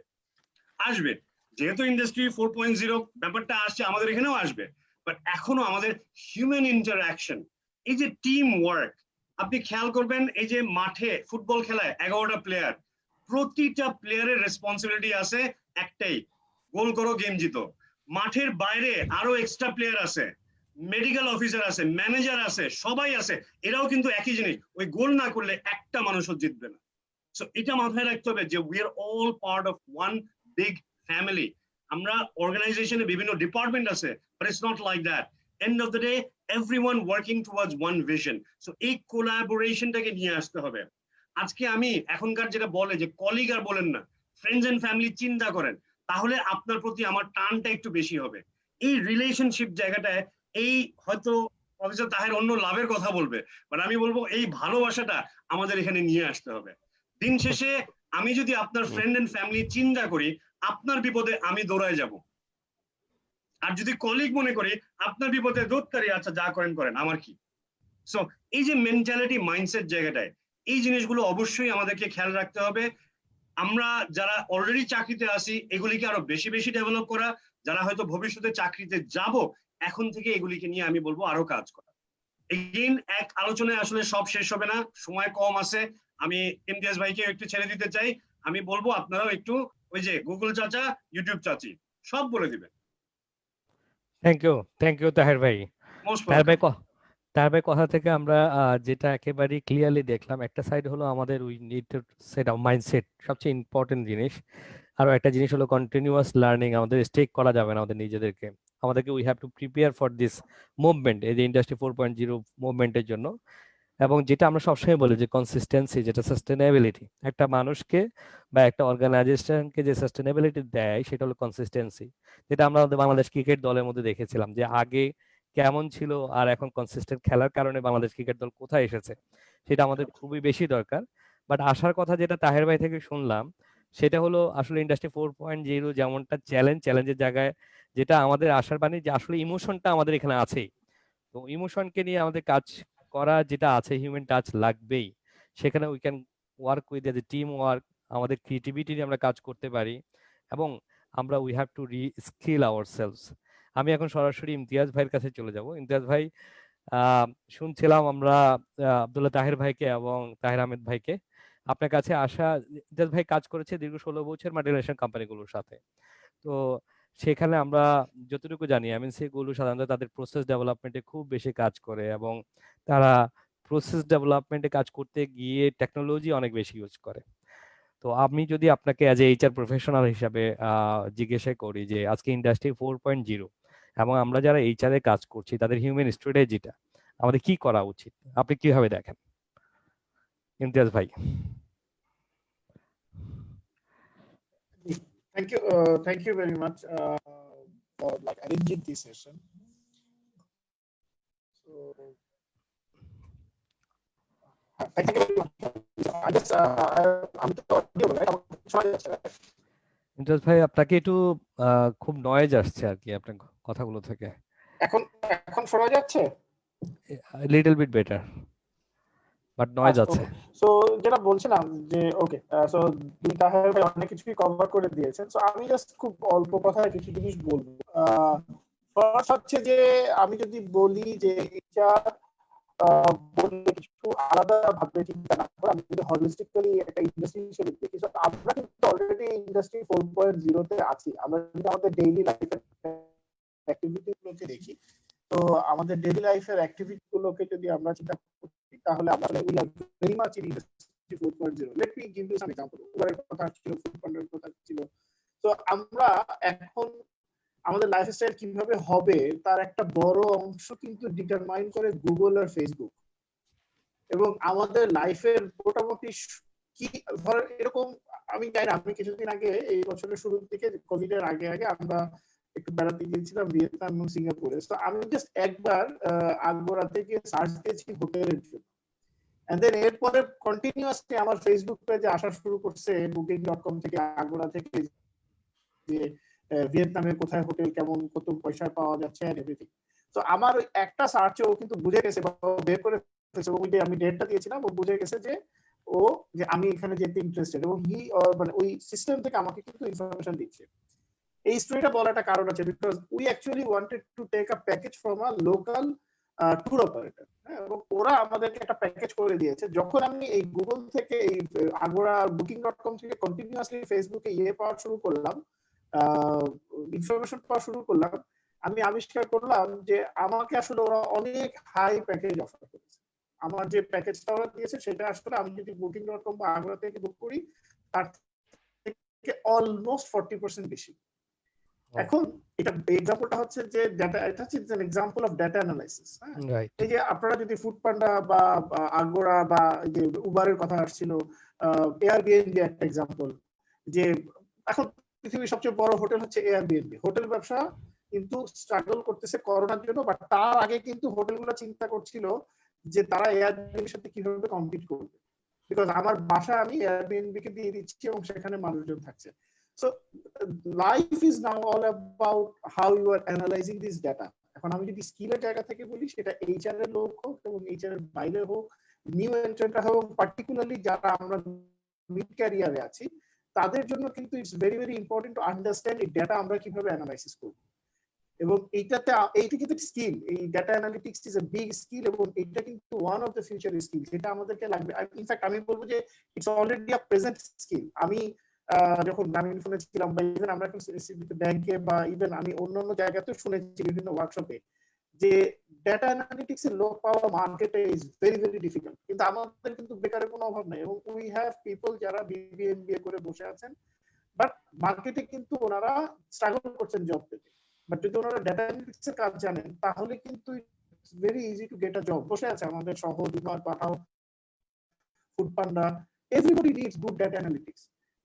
আসবে। যেহেতু ইন্ডাস্ট্রি 4.0 ব্যাপারটা আসছে, আমাদের এখানেও আসবে। বাট এখনো আমাদের হিউম্যান ইন্টারঅ্যাকশন, এই যে টিম ওয়ার্ক, আপনি খেয়াল করবেন এই যে মাঠে ফুটবল খেলায় 11টা প্লেয়ার, প্রতিটা প্লেয়ারের রেসপন্সিবিলিটি আছে একটাই, গোল করো, গেম জিতো। মাঠের বাইরে আরো এক্সট্রা প্লেয়ার আছে, মেডিকেল অফিসার আছে, ম্যানেজার আছে, সবাই আছে, এরাও কিন্তু একই জিনিস, ওই গোল না করলে একটা মানুষও জিতবে না। সো এটা মাথায় রাখতে হবে যে we are all part of one big family. আমরা অর্গানাইজেশনে বিভিন্ন ডিপার্টমেন্ট আছে, but it's not like that. End of the day everyone working towards one vision. So এই কোলাবোরেশনটাকে নিয়ে আসতে হবে। আজকে আমি এখনকার যেটা বলে যে কলিগ আর বলেন না, ফ্রেন্ডস এন্ড ফ্যামিলি চিন্তা করেন, তাহলে আপনার প্রতি আমার টানটা একটু বেশি হবে। এই রিলেশনশিপ জায়গাটায়, এই হয়তো প্রফেসর তাহের অন্য লাভের কথা বলবে, বাট আমি বলবো এই ভালোবাসাটা আমাদের এখানে নিয়ে আসতে হবে। দিন শেষে আমি যদি আপনার ফ্রেন্ড এন্ড ফ্যামিলি চিন্তা করি, আপনার বিপদে আমি দৌড়ায় যাব। আর যদি কলিগ মনে করি আপনার বিপদে দৌড়কারী, আচ্ছা যা করেন করেন, আমার কি। সো এই যে মেন্টালিটি, মাইন্ডসেট জায়গাটায়, এই জিনিসগুলো অবশ্যই আমাদেরকে খেয়াল রাখতে হবে। আমরা যারা অলরেডি চাকরিতে আছি এগুলিকে আরো বেশি বেশি ডেভেলপ করা, যারা হয়তো ভবিষ্যতে চাকরিতে যাব, এখন থেকে এগুলিকে নিয়ে আমি বলবো আরো কাজ করা। এগেইন এক আলোচনায় আসলে সব শেষ হবে না, সময় কম আছে। আমি ইমতিয়াজ ভাইকে একটু ছেড়ে দিতে চাই। আমি বলবো আপনারাও একটু ওই যে গুগল চাচা, ইউটিউব চাচি সব বলে দিবেন। থ্যাংক ইউ তাহের ভাই। মোস্ট তাহের ভাই ওয়েলকাম। তাহের ভাই কথা থেকে আমরা যেটা একেবারে ক্লিয়ারলি দেখলাম, একটা সাইড হলো আমাদের we need to set up mindset, সবচেয়ে ইম্পর্টেন্ট জিনিস। আরো একটা জিনিস হলো কন্টিনিউয়াস লার্নিং, আমাদের স্টেক করা যাবে না আমাদের নিজেদেরকে, আমাদেরকে we have to prepare for this movement, এই যে ইন্ডাস্ট্রি 4.0 মুভমেন্টের জন্য। এবং যেটা আমরা সবসময় বলি যে কনসিস্টেন্সি, যেটা সাস্টেনেবিলিটি, একটা মানুষকে বা একটা অর্গানাইজেশনকে যে সাস্টেনেবিলিটি দেয় সেটা হলো কনসিস্টেন্সি। যেটা আমরা আমাদের বাংলাদেশ ক্রিকেট দলের মধ্যে দেখেছিলাম যে আগে কেমন ছিল আর এখন কনসিস্টেন্ট খেলার কারণে বাংলাদেশ ক্রিকেট দল কোথায় এসেছে সেটা আমাদের খুবই বেশি দরকার। বাট আসার কথা যেটা তাহের ভাই থেকে শুনলাম সেটা হলো আসলে ইন্ডাস্ট্রি 4.0 যেমনটা চ্যালেঞ্জের জায়গায় যেটা আমাদের আশার বাণী যে আসলে ইমোশনটা আমাদের এখানে আছেই। তো ইমোশনকে নিয়ে আমাদের কাজ করা যেটা আছে, হিউম্যান টাচ লাগবেই। সেখানে we can work with a team work, আমাদের ক্রিয়েটিভিটি নিয়ে আমরা কাজ করতে পারি এবং আমরা উই হ্যাভ টু রি স্কিল আওয়ারসেলভস। আমি এখন সরাসরি ইমতিয়াজ ভাইয়ের কাছে চলে যাব। ইমতিয়াজ ভাই, আহ শুনছিলাম আমরা আব্দুল্লাহ তাহের ভাইকে এবং তাহের আহমেদ ভাইকে, আপনার কাছে আসা। ইমতিয়াজ ভাই কাজ করেছে দীর্ঘ 16 বছর মাল্টিনেশনাল কোম্পানিগুলোর সাথে। তো সেখানে আমরা যতটুকু জানি এমএনসি গুলো সাধারণত তাদের প্রসেস ডেভেলপমেন্টে খুব বেশি কাজ করে এবং তারা প্রসেস ডেভেলপমেন্টে কাজ করতে গিয়ে টেকনোলজি অনেক বেশি ইউজ করে। তো আমি যদি আপনাকে অ্যাজ এ এইচআর প্রফেশনাল হিসাবে জিজ্ঞাসা করি যে আজকে ইন্ডাস্ট্রি 4.0 এবং আমরা যারা এইচআর এ কাজ করছি তাদের হিউম্যান স্ট্র্যাটেজিটা আমাদের কি করা উচিত, আপনি কিভাবে দেখেন ইমতিয়াজ ভাই? Thank you very much for like arranging this session. So, thank you very much. I just I'm the audio, right? Imtiaz ভাই, আপনাকে একটু খুব নয়েজ আসছে আর কি আপনার কথাগুলো থেকে। এখন শোনা যাচ্ছে? Little bit better, but noise আছে। সো যেটা বলছিলাম যে ওকে, সো তাহের ভাই অনেক কিছুই কভার করে দিয়েছেন। সো আমি জাস্ট খুব অল্প কথায় কিছু জিনিস বলবো। ফার্স্ট হচ্ছে যে আমি যদি বলি যে এটা বললে কিছু আলাদা ভাবে চিন্তা না করে আমি যদি হলিস্টিক্যালি একটা ইন্ডাস্ট্রি হিসেবে দেখি, সো আমরা কিন্তু অলরেডি ইন্ডাস্ট্রি 4.0 তে আছি। আমরা যদি আমাদের ডেইলি লাইফের অ্যাক্টিভিটি গুলোকে দেখি, তো আমাদের ডেইলি লাইফের অ্যাক্টিভিটি গুলোকে যদি আমরা চিন্তা করি তাহলে আমরা we are very much in industry 4.0। Let me give you some example. উবারের কথা ছিল, ফুডপান্ডার কথা ছিল। তো আমরা এখন আমাদের লাইফস্টাইল কিভাবে হবে তার একটা বড় অংশ কিন্তু ডিটারমাইন করে গুগল আর ফেসবুক। এবং আমাদের লাইফের মোটামুটি কি ধর এরকম, আমি জানি না, আমি কিছুদিন আগে এই বছরের শুরুর দিকে কোভিড এর আগে আমরা একটু বেড়াতে গিয়েছিলাম ভিয়েতনাম এবং সিঙ্গাপুরে। তো আমি জাস্ট একবার আগোরা থেকে সার্চ দিয়েছি হোটেলের জন্য, এন্ড দেন এরপরে কন্টিনিউয়াসলি আমার ফেসবুক পেজে আসা শুরু করছে booking.com থেকে, আগোরা থেকে, যে ভিয়েতনামে কোথায় হোটেল কেমন, কত পয়সা পাওয়া যাচ্ছে এন্ড এভরিথিং। তো আমার একটা সার্চে ও কিন্তু বুঝে গেছে বা বের করে ফেলেছে, ওই যে আমি ডেটটা দিয়েছিলাম ও বুঝে গেছে যে ও যে আমি এখানে যেতে ইন্টারেস্টেড, এবং মানে ওই সিস্টেম থেকে আমাকে কিন্তু ইনফরমেশন দিচ্ছে। এই স্টোরিটা বলাটা কারণ আছে because we actually wanted to take a package from a local tour operator, এবং ওরা আমাদেরকে একটা প্যাকেজ করে দিয়েছে। যখন আমি এই গুগল থেকে, এই আগোরা booking.com থেকে কন্টিনিউয়াসলি ফেসবুকে পাওয়া শুরু করলাম, ইনফরমেশন পাওয়া শুরু করলাম, আমি আবিষ্কার করলাম যে আমাকে আসলে ওরা অনেক হাই প্যাকেজ অফার করেছে। আমার যে প্যাকেজটা ওরা দিয়েছে সেটা আসলে আমি যদি booking.com বা আগোরা থেকে বুক করি তার থেকে অলমোস্ট 40% বেশি। এখন এটা এক্সাম্পলটা হচ্ছে যে ডাটা, এটা হচ্ছে an example of data analysis. এই যে আপনারা যদি ফুডপান্ডা বা আগোরা বা যে উবারের কথা আসছিল, এয়ারবিএনবি একটা এক্সাম্পল, যে এখন পৃথিবীর সবচেয়ে বড় হোটেল হচ্ছে এয়ারবিএনবি। হোটেল ব্যবসা কিন্তু স্ট্রাগল করতেছে করোনার জন্য, বাট তার আগে কিন্তু হোটেলগুলো চিন্তা করছিল যে তারা এয়ারবিএনবির সাথে কিভাবে কম্পিট করবে, বিকজ আমার বাসা আমি এয়ারবিএনবি কে দিয়ে দিচ্ছি এবং সেখানে মানুষজন থাকছে। So life is now all about how you are analyzing this data. এখন আমি যদি স্কিলের জায়গা থেকে বলি, সেটা এইচআর এর লোক হোক এবং এইচআর এর বাইরে হোক, নিউ এন্ট্রেন্ট হোক, পার্টিকুলারলি যারা আমরা মিড ক্যারিয়ারে আছি, তাদের জন্য কিন্তু it's very very important to understand এই ডেটা আমরা কিভাবে অ্যানালাইসিস করব। এবং এইটা কিন্তু স্কিল, এই data analytics is a big skill, এবং এটা কিন্তু one of the future skill যেটা আমাদেরকে লাগবে। ইনফ্যাক্ট আমি বলবো যে it's already a present skill. আমি যখন গ্রামীণ ফোনে ছিলাম বা ইভেন আমরা এখন ব্যাংকে বা ইভেন আমি অন্যান্য জায়গাতেও শুনেছি বিভিন্ন ওয়ার্কশপে যে ডেটা অ্যানালিটিক্স এর লোক পাওয়া মার্কেটে ইজ ভেরি ভেরি ডিফিকাল্ট। কিন্তু আমাদের কিন্তু বেকারের কোনো অভাব নাই, এবং উই হ্যাভ পিপল যারা বিবিএ এমবিএ করে বসে আছেন, বাট মার্কেটে কিন্তু ওনারা স্ট্রাগল করছেন জব পেতে। বাট যদি ওনারা ডেটা অ্যানালিটিক্স এর কাজ জানেন তাহলে কিন্তু it's very easy to get a job. বসে আছে আমাদের সহ, দুবার Pathao, Foodpanda, everybody needs good data analytics.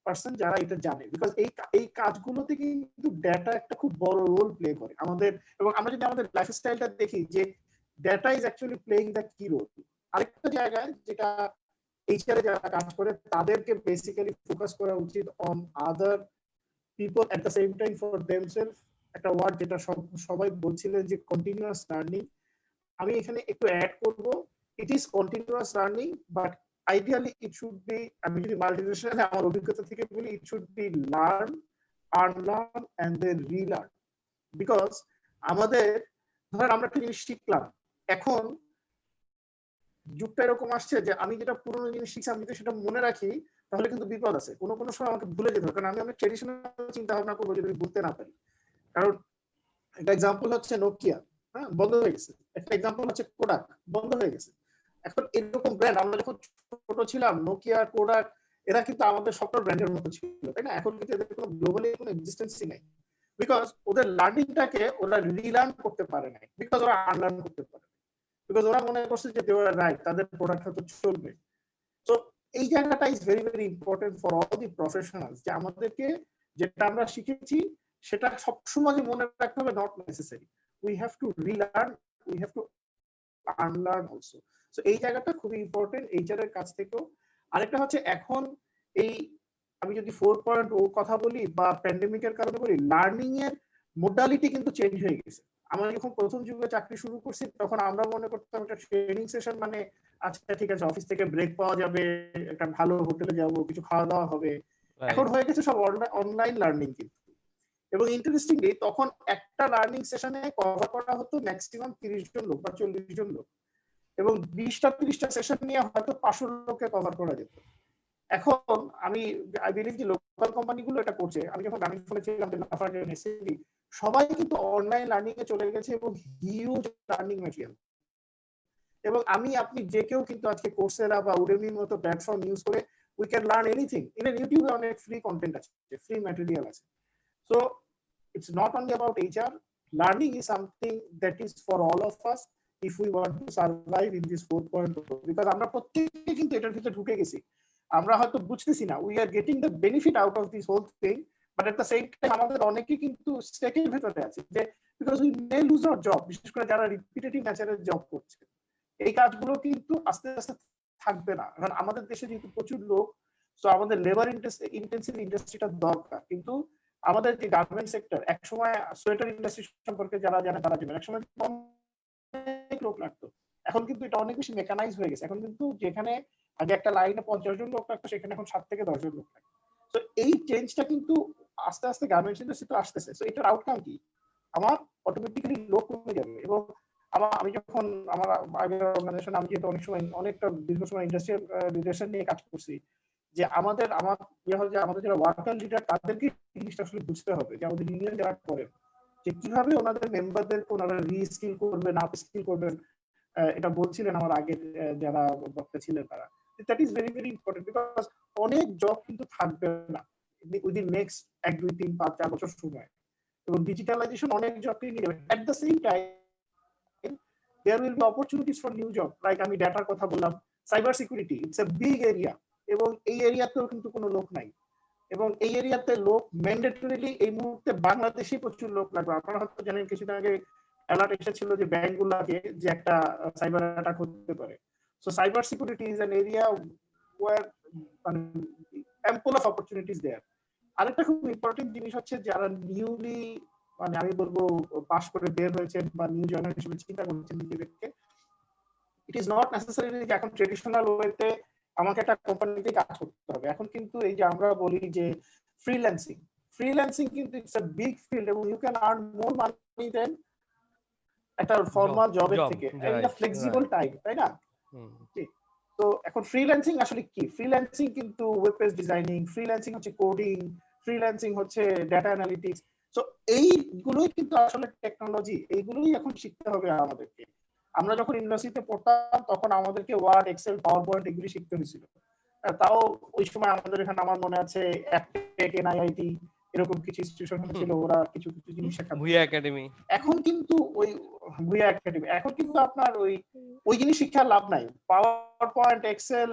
Person যারা এটা জানে, বিকজ এই কাজগুলোতে কিন্তু ডেটা একটা খুব বড় রোল প্লে করে আমাদের। এবং আমরা যদি আমাদের লাইফস্টাইলটা দেখি যে data is actually playing the কি রোল। আরেকটা জায়গায় যেটা এইচআর যারা কাজ করে তাদেরকে বেসিক্যালি ফোকাস করা উচিত on other people at the same time for themselves. একটা ওয়ার্ড যেটা সবাই বলছিলেন যে কন্টিনিউয়াস লার্নিং, আমি এখানে একটু অ্যাড করব, it is continuous learning but ideally it should be, আমি যদি মাল্টিনেশনাল আমার অভিজ্ঞতা থেকে বলি, it should be learn, unlearn and then relearn. Because আমাদের ধরেন আমরা একটা জিনিস শিখলাম, এখন যুগটা এরকম আসছে যে আমি যেটা পুরোনো জিনিস শিখছি আমি যদি সেটা মনে রাখি তাহলে কিন্তু বিপদ আছে, কোনো কোনো সময় আমাকে ভুলে যেতে হবে, কারণ আমি অনেক ট্রেডিশনাল চিন্তা ভাবনা করবো যদি ভুলতে না পারি। কারণ একটা এক্সাম্পল হচ্ছে নোকিয়া, হ্যাঁ, বন্ধ হয়ে গেছে। একটা এক্সাম্পল হচ্ছে কোডাক, বন্ধ হয়ে গেছে। এখন এরকম ব্র্যান্ড আমরা যখন ছোট ছিলাম, নোকিয়া, কোডাক, এরা কিন্তু আমাদের সফটওয়্যার ব্র্যান্ডের মতো ছিল, তাই না? এখন কিন্তু এদের কোনো গ্লোবালি কোনো এক্সিস্টেন্সই নাই, বিকজ ওদের লার্নিংটাকে ওরা রিলার্ন করতে পারে নাই, বিকজ ওরা আনলার্ন করতে পারে, বিকজ ওরা মনে করছে যে দে আর রাইট, তাদের প্রোডাক্ট হয়তো চলবে। তো এই জায়গাটা is very very important for all the professionals, যে আমাদেরকে যেটা আমরা শিখেছি সেটা সবসময় মনে রাখতে হবে, not necessary, we have to relearn, we have to unlearn also. So এই জায়গাটা খুবই ইম্পর্টেন্ট এইচআর এর কাছ থেকেও। আরেকটা হচ্ছে এখন এই আমি যদি 4.0 কথা বলি বা প্যান্ডেমিকের কারণে বলি, লার্নিং এর মোডালিটি কিন্তু চেঞ্জ হয়ে গেছে। আমরা যখন প্রথম যুগে চাকরি শুরু করছি তখন আমরা মনে করতাম একটা ট্রেনিং সেশন মানে আচ্ছা ঠিক আছে অফিস থেকে ব্রেক পাওয়া যাবে, একটা ভালো হোটেলে যাব, কিছু খাওয়া দাওয়া হবে। এখন হয়ে গেছে সব অনলাইন লার্নিং কিন্তু। এবং ইন্টারেস্টিংলি তখন একটা লার্নিং সেশনে কভার করা হতো ম্যাক্সিমাম 30 জন লোক বা 40 জন লোক, এবং 20-30টা সেশন নিয়ে হয়তো 500 লোককে কভার করা যেত। এখন আমি আই বিলিভ যে লোকাল কোম্পানিগুলো এটা করছে। আমি যখন গ্রামীণ ফোনে ছিলাম, সবাই কিন্তু অনলাইন লার্নিং এ চলে গেছে এবং হিউজ লার্নিং ম্যাটেরিয়াল। এবং আপনি যে কেউ কিন্তু আজকে কোর্সেরা বা উডেমির মতো প্ল্যাটফর্ম ইউজ করে we can learn anything. Even ইউটিউবে অনেক ফ্রি কন্টেন্ট আছে, ফ্রি ম্যাটেরিয়াল আছে। So it's not only about HR. Learning is something that is for all of us if we want to survive in this 4.0, because আমরা প্রত্যেককে কিন্তু এটার ভিতরে ঢুকে গেছি, আমরা হয়তো বুঝতেছি না। we are getting the benefit out of this whole thing, but at the same time আমাদের অনেকে কিন্তু স্টেকের ভিতরে আছে, যে because we may lose our job, বিশেষ করে যারা রিপিটেটিভ ন্যাচারের জব করছে। এই কাজগুলো কিন্তু আস্তে আস্তে থাকবে না, কারণ আমাদের দেশে যেহেতু প্রচুর লোক, তো আমাদের লেবার ইন্টেন্সিভ ইন্ডাস্ট্রিটা দরকার। কিন্তু আমাদের যে গার্মেন্ট সেক্টর, একসময় সোয়েটার ইন্ডাস্ট্রি সম্পর্কে যারা জানে তারা জানে, একসময় অনেক লোক লাগতো, এখন কিন্তু এটা অনেক বেশি মেকানাইজ হয়ে গেছে। এখন কিন্তু যেখানে আগে একটা লাইনে 50 জন লোক লাগতো সেখানে এখন 7 থেকে 10 জন লোক লাগে। তো এই চেঞ্জটা কিন্তু আস্তে আস্তে গার্মেন্টস ইন্ডাস্ট্রিতে আসতেছে। তো এটার আউটকাম কি? আমার অটোমেটিক্যালি লোক কমে যাবে। এবং আমি যখন আমার আগের অর্গানাইজেশন, আমি যেহেতু অনেকটা দীর্ঘ সময় ইন্ডাস্ট্রিয়াল রিলেশন নিয়ে কাজ করছি, যে আমাদের যারা ওয়ার্কার লিডার তাদেরকে জিনিসটা আসলে বুঝতে হবে, যে আমাদের ইউনিয়ন যারা করে যে কিভাবে ওনাদের মেম্বারদেরকে ওনারা রিস্কিল করবেন, আপ স্কিল করবেন। এটা বলছিলেন আমার আগে যারা বক্তা ছিলেন তারা, that is very very important, because অনেক জব কিন্তু থাকবে না উইদিন নেক্সট 1, 2, 3, 5, 4 বছর সময়। এবং ডিজিটালাইজেশন অনেক জবকে নিয়ে যাবে। এট the same time there will be opportunities for new job, like আমি ডেটার কথা বললাম, cyber security, it's a big area, এবং এই এরিয়াতেও কিন্তু কোনো লোক নাই। এবং এই এরিয়াতে লোক ম্যান্ডেটরিলি এই মুহূর্তে বাংলাদেশে প্রচুর লোক লাগবে। আপনারা হয়তো জানেন কিছুদিন আগে অ্যালার্ট এসেছিল যে ব্যাংকগুলোকে যে একটা সাইবার অ্যাটাক হতে পারে। So cyber security is an area where মানে অ্যাম্পল অফ অপরচুনিটিস দেয়ার। আরেকটা খুব ইম্পর্টেন্ট জিনিস হচ্ছে, যারা নিউলি মানে আমি বলবো পাস করে বের হয়েছেন বা নিউ জয়নার হিসেবে চিন্তা করছেন নিজেদেরকে, ইট ইজ নট নেসেসারিলি যে এখন ট্রেডিশনাল ওয়েতে আমাকে একটা কোম্পানিতে কাজ করতে হবে। এখন কিন্তু এই যে আমরা বলি যে ফ্রিল্যান্সিং কিন্তু ইটস আ বিগ ফিল্ড, এবং ইউ ক্যান আর্ন মোর মানি দেন একটা ফর্মাল জবের থেকে, ইন আ ফ্লেক্সিবল টাইম, তাই না? তো এখন ফ্রিল্যান্সিং আসলে কি? ফ্রিল্যান্সিং কিন্তু ওয়েব পেজ ডিজাইনিং, ফ্রিল্যান্সিং হচ্ছে কোডিং, ফ্রিল্যান্সিং হচ্ছে ডেটা অ্যানালিটিক্স। তো এইগুলোই কিন্তু আসলে টেকনোলজি, এইগুলোই এখন শিখতে হবে আমাদেরকে। আমরা যখন ইউনিভার্সিটিতে পড়তাম তখন আমাদেরকে ওয়ার্ড, এক্সেল, পাওয়ার পয়েন্ট এগুলি শিখতে হয়েছিল। তাও ওই সময় আমাদের এখানে আমার মনে আছে অ্যাপটেক, এনআইআইটি এরকম কিছু ইনস্টিটিউশন ছিল, ওরা কিছু কিছু জিনিস শেখাতো। ভুইয়া একাডেমি। এখন কিন্তু এখন কিন্তু আপনার ওই জিনিস শিক্ষার লাভ নাই। পাওয়ার পয়েন্ট, এক্সেল,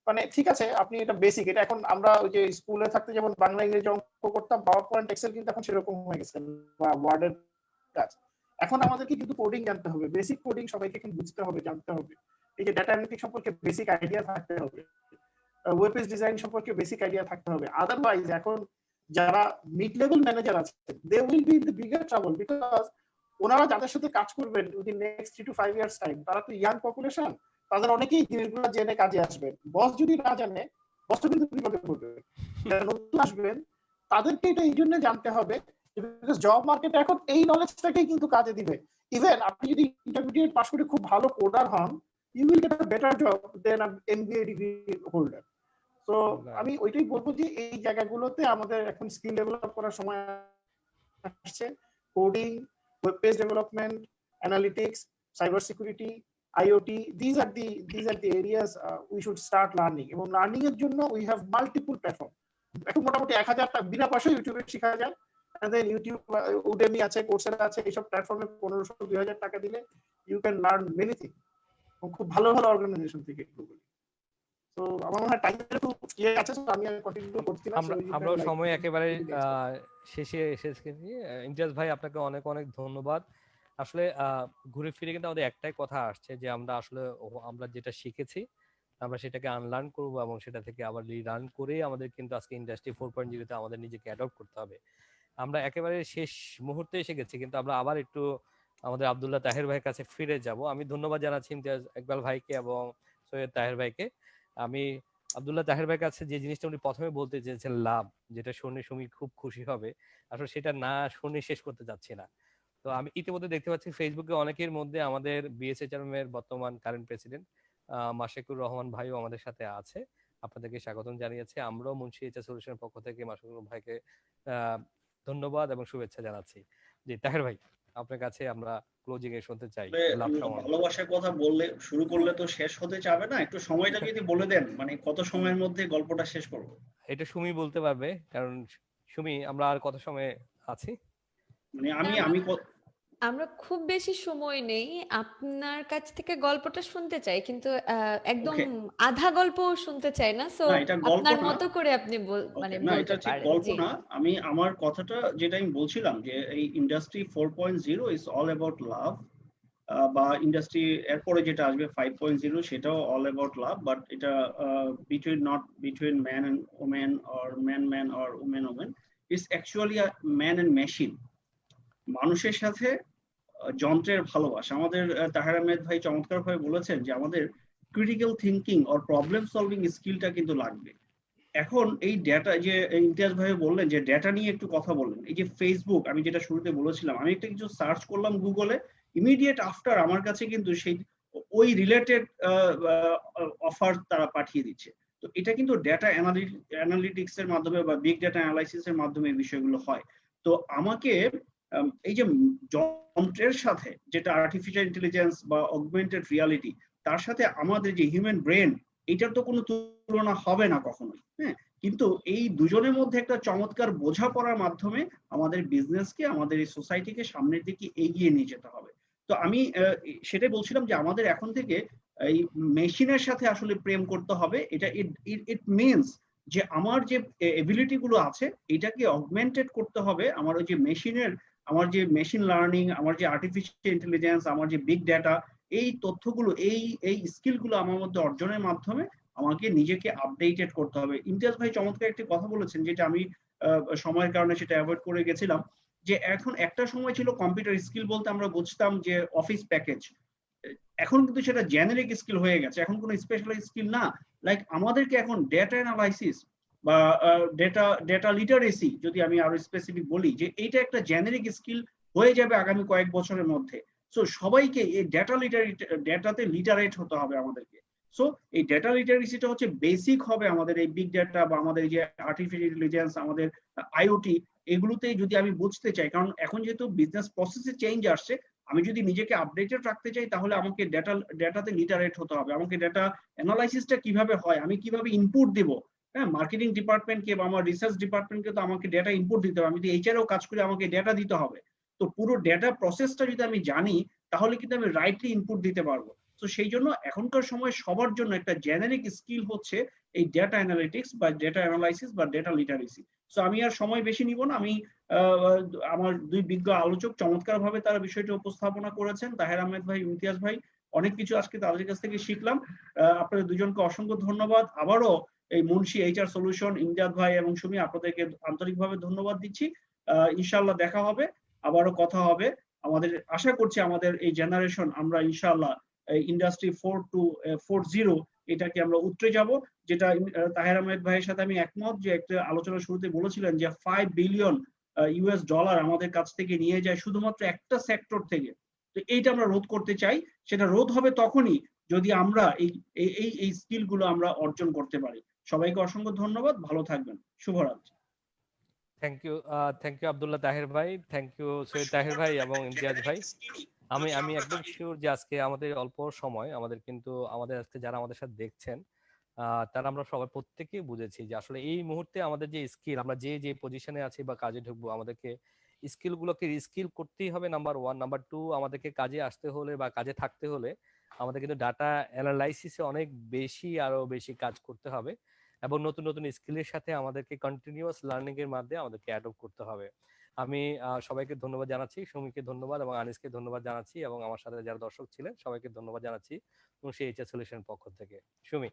মানে ঠিক আছে আপনি এটা বেসিক, এটা এখন আমরা ওই যে স্কুলে থাকতে যেমন বাংলা ইংরেজি অঙ্ক করতাম, পাওয়ার পয়েন্ট এক্সেল কিন্তু এখন সেরকম হয়ে গেছে বা ওয়ার্ডের কাজ। এখন আমাদেরকে কিন্তু কোডিং জানতে হবে, বেসিক কোডিং সবাইকে কিন্তু বুঝতে হবে, জানতে হবে। এই যে ডাটা অ্যানালিটিক্স সম্পর্কে বেসিক আইডিয়া থাকতে হবে, ওয়েব পেজ ডিজাইন সম্পর্কে বেসিক আইডিয়া থাকতে হবে। আদারওয়াইজ এখন যারা মিড লেভেল ম্যানেজার আছে they will be in the bigger trouble, because ওনারা যাদের সাথে কাজ করবেন within next 3 to 5 years time, তারা তো ইয়াং পপুলেশন, তাদের অনেকেই জিনিসগুলো জেনে কাজে আসবেন। বস যদি না জানে, বস তো কিন্তু বিপদে পড়বে। যারা নতুন আসবেন তাদেরকে এটা এই জন্য জানতে হবে, বিকজ জব মার্কেটে এখন এই নলেজটাকেই কিন্তু কাজে দিবে। ইভেন আপনি যদি ইন্টারমিডিয়েট পাস করে খুব ভালো কোডার হন, you will get a better job than an MBA degree holder. তো আমি ওইটাই বলবো যে এই জায়গাগুলোতে আমাদের এখন স্কিল ডেভেলপ করার সময় আসছে। Coding, web page development, analytics, cyber security, IoT, these are the areas we should start learning. এবং লার্নিং এর জন্য we have multiple platform. এখন মোটামুটি 1000 টাকা বিনা পয়সায় ইউটিউবে শেখা যায়। and then ইউটিউব, Udemy আছে, কোর্সেরা আছে, এইসব প্ল্যাটফর্মে 1500-2000 টাকা দিলে you can learn many things খুব ভালো ভালো অর্গানাইজেশন থেকে। তো আমার মনে হয় টাইমের একটু ইয়ে আছে, আমি আর কন্টিনিউ করছি না। আমরাও সময় একেবারে শেষে এসেছি। ইমতিয়াজ ভাই আপনাকে অনেক অনেক ধন্যবাদ। আসলে ঘুরে ফিরে কিন্তু আমাদের একটাই কথা আসছে যে আমরা যেটা শিখেছি আমরা সেটাকে আনলার্ন করবো এবং সেটা থেকে আবার রিলার্ন করে আমাদের কিন্তু আজকে ইন্ডাস্ট্রি 4.0 তে আমাদের নিজেকে অ্যাডপ্ট করতে হবে। আমরা একেবারে শেষ মুহূর্তে এসে গেছি, কিন্তু আমরা আবার একটু আমাদের আব্দুল্লাহ তাহের ভাইয়ের কাছে ফিরে যাব। আমি ধন্যবাদ জানাচ্ছি ইমতিয়াজ ইকবাল ভাইকে এবং সৈয়দ তাহের ভাইকে। আমি আব্দুল্লাহ তাহের ভাইয়ের কাছে যে জিনিসটা উনি প্রথমে বলতে চেয়েছেন লাভ, যেটা শুনে সুমি খুব খুশি হবে, আসলে সেটা না শুনে শেষ করতে যাচ্ছি না। তো আমি ইতিমধ্যে দেখতে পাচ্ছি ফেসবুকে অনেকের মধ্যে আমাদের বিএসএইচআরএম এর বর্তমান কারেন্ট প্রেসিডেন্ট মাশিকুর রহমান ভাইও আমাদের সাথে আছে, আপনাদেরকে স্বাগতম জানিয়েছি। আমরাও মুন্সি এইচআর সলিউশনের পক্ষ থেকে মাশিকুর ভাইকে ধন্যবাদ এবং শুভেচ্ছা জানাচ্ছি। জি তাহের ভাই, আপনার কাছে আমরা ক্লোজিং এ শুনতে চাই। ভালোবাসার কথা বললে শুরু করলে তো শেষ হতে যাবে না, একটু সময়টা যদি বলে দেন, মানে কত সময়ের মধ্যে গল্পটা শেষ করব? এটা সুমি বলতে পারবে, কারণ সুমি আমরা আর কত সময় আছি? মানে আমরা খুব বেশি সময় নেই, আপনার কাছ থেকে গল্পটা শুনতে চাই, কিন্তু একদম আধা গল্প শুনতে চাই না। সো আপনার মতো করে আপনি মানে বলতে পারেন। গল্প না, আমি আমার কথাটা যেটা আমি বলছিলাম যে এই industry 4.0 is all about love, বা ইন্ডাস্ট্রি এরপরে যেটা আসবে 5.0 সেটাও অল অ্যাবাউট লাভ, বাট এটা not between man and women or man or women, it's actually a man and machine. মানুষের সাথে যন্ত্রের ভালোবাসা। আমাদের তাহের আহমেদ ভাই চমৎকার ভাবে বলেছেন যে আমাদের critical thinking or problem solving স্কিলটা কিন্তু লাগবে। এখন এই ডেটা যে ইমতিয়াজ ভাই বললেন যে ডেটা নিয়ে একটু কথা বললেন, এই যে ফেসবুক, আমি যেটা শুরুতে বলেছিলাম, আমি একটা কিছু সার্চ করলাম গুগলে, ইমিডিয়েট আফটার আমার কাছে কিন্তু সেই ওই রিলেটেড অফার তারা পাঠিয়ে দিচ্ছে। তো এটা কিন্তু ডেটা অ্যানালিটিক্স এর মাধ্যমে বা বিগ ডেটা অ্যানালাইসিস এর মাধ্যমে এই বিষয়গুলো হয়। তো আমাকে এই যে যন্ত্রের সাথে যেটা আর্টিফিশিয়াল ইন্টেলিজেন্স বা অগমেন্টেড রিয়ালিটি, তার সাথে আমাদের যে হিউম্যান ব্রেন, এটার তো কোনো তুলনা হবে না কখনোই। হ্যাঁ, কিন্তু এই দুজনের মধ্যে একটা চমৎকার বোঝাপড়ার মাধ্যমে আমাদের বিজনেসকে, আমাদের এই সোসাইটিকে সামনের দিকে এগিয়ে নিয়ে যেতে হবে। তো আমি সেটাই বলছিলাম যে আমাদের এখন থেকে এই মেশিনের সাথে আসলে প্রেম করতে হবে। এটা ইট মিনস যে আমার যে এবিলিটি গুলো আছে এটাকে অগমেন্টেড করতে হবে। আমার ওই যে আমার যে মেশিন লার্নিং, আমার যে আর্টিফিশিয়াল ইন্টেলিজেন্স, আমার যে বিগ ডেটা, এই তথ্যগুলো, এই স্কিলগুলো আমার মধ্যে অর্জনের মাধ্যমে আমাকে নিজেকে আপডেটেড করতে হবে। ইমতিয়াজ ভাই চমৎকার একটি কথা বলেছেন, যেটা আমি সময়ের কারণে সেটা অ্যাভয়েড করে গেছিলাম, যে এখন একটা সময় ছিল কম্পিউটার স্কিল বলতে আমরা বুঝতাম যে অফিস প্যাকেজ, এখন কিন্তু সেটা জেনারিক স্কিল হয়ে গেছে, এখন কোনো স্পেশালাইজ স্কিল না। লাইক আমাদেরকে এখন ডেটা অ্যানালাইসিস বা ডেটা লিটারেসি, যদি আমি আরো স্পেসিফিক বলি, যে এইটা একটা জেনারিক স্কিল হয়ে যাবে আগামী কয়েক বছরের মধ্যে। সো সবাইকে এই ডেটাতে লিটারেট হতে হবে আমাদেরকে। সো এই ডেটা লিটারেসিটা হচ্ছে বেসিক হবে আমাদের এই বিগ ডেটা বা আমাদের এই যে আর্টিফিশিয়াল ইন্টেলিজেন্স, আমাদের আইওটি, এগুলোতে যদি আমি বুঝতে চাই, কারণ এখন যেহেতু বিজনেস প্রসেসে চেঞ্জ আসছে, আমি যদি নিজেকে আপডেটেড রাখতে চাই তাহলে আমাকে ডেটাতে লিটারেট হতে হবে। আমাকে ডেটা অ্যানালাইসিসটা কিভাবে হয়, আমি কিভাবে ইনপুট দিব, হ্যাঁ, মার্কেটিং ডিপার্টমেন্টকে বা আমার রিসার্চ ডিপার্টমেন্টকে তো আমাকে ডেটা ইনপুট দিতে হবে। আমি যদি এইচআরও কাজ করি আমাকে ডেটা দিতে হবে। তো পুরো ডেটা প্রসেসটা যদি আমি জানি তাহলে কিন্তু আমি রাইটলি ইনপুট দিতে পারবো। তো সেই জন্য এখনকার সময় সবার জন্য একটা জেনারিক স্কিল হচ্ছে এই ডেটা অ্যানালিটিক্স বা ডেটা অ্যানালাইসিস বা ডেটা লিটারেসি। তো আমি আর সময় বেশি নিব না, আমি আমার দুই বিজ্ঞ আলোচক চমৎকারভাবে তারা বিষয়টি উপস্থাপনা করেছেন। তাহের আহমেদ ভাই, ইমতিয়াজ ভাই, অনেক কিছু আজকে তাদের কাছ থেকে শিখলাম। আপনাদের দুজনকে অসংখ্য ধন্যবাদ। আবারও এই মুন্সি এইচআর সলিউশন, ইমতিয়াজ ভাই এবং সুমি, আপনাদেরকে আন্তরিকভাবে ধন্যবাদ দিচ্ছি। ইনশাআল্লাহ দেখা হবে, আবারও কথা হবে। আমাদের আশা করছি আমাদের এই জেনারেশন আমরা ইনশাআল্লাহ ইন্ডাস্ট্রি 4.0 এটাকে আমরা উতরে যাব। যেটা তাহের আহমেদ ভাইয়ের সাথে আমি একমত, যে একটা আলোচনার শুরুতে বলেছিলেন যে $5 বিলিয়ন আমাদের কাছ থেকে নিয়ে যায় শুধুমাত্র একটা সেক্টর থেকে। তো এইটা আমরা রোধ করতে চাই। সেটা রোধ হবে তখনই যদি আমরা এই স্কিল গুলো আমরা অর্জন করতে পারি। সবাইকে অসংখ্য ধন্যবাদ, ভালো থাকবেন, শুভরাত্রি। থ্যাংক ইউ আব্দুল্লাহ তাহের ভাই, থ্যাংক ইউ সৈয়দ তাহের ভাই এবং ইমতিয়াজ ভাই। আমি একদম শিওর যে আজকে আমাদের অল্প সময়, আমাদের আজকে যারা আমাদের সাথে দেখছেন তারা আমরা সবাই প্রত্যেকেই বুঝেছি যে আসলে এই মুহূর্তে আমাদের যে স্কিল, আমরা যে পজিশনে আছি বা কাজে ঢুকবো, আমাদেরকে স্কিলগুলোকে রিস্কিল করতেই হবে, নাম্বার 1। নাম্বার 2, আমাদেরকে কাজে আসতে হলে বা কাজে থাকতে হলে আমাদের কিন্তু ডাটা অ্যানালাইসিসে অনেক আরো বেশি কাজ করতে হবে এবং নতুন নতুন স্কিলের সাথে আমাদেরকে কন্টিনিউয়াস লার্নিং এর মাধ্যমে আমাদেরকে অ্যাডপ্ট করতে হবে। আমি সবাইকে ধন্যবাদ জানাচ্ছি, সুমিকে ধন্যবাদ এবং আনিসকে ধন্যবাদ জানাচ্ছি এবং আমার সাথে যারা দর্শক ছিলেন সবাইকে ধন্যবাদ জানাচ্ছি মুন্সি এইচআর সলিউশন পক্ষ থেকে। সুমি।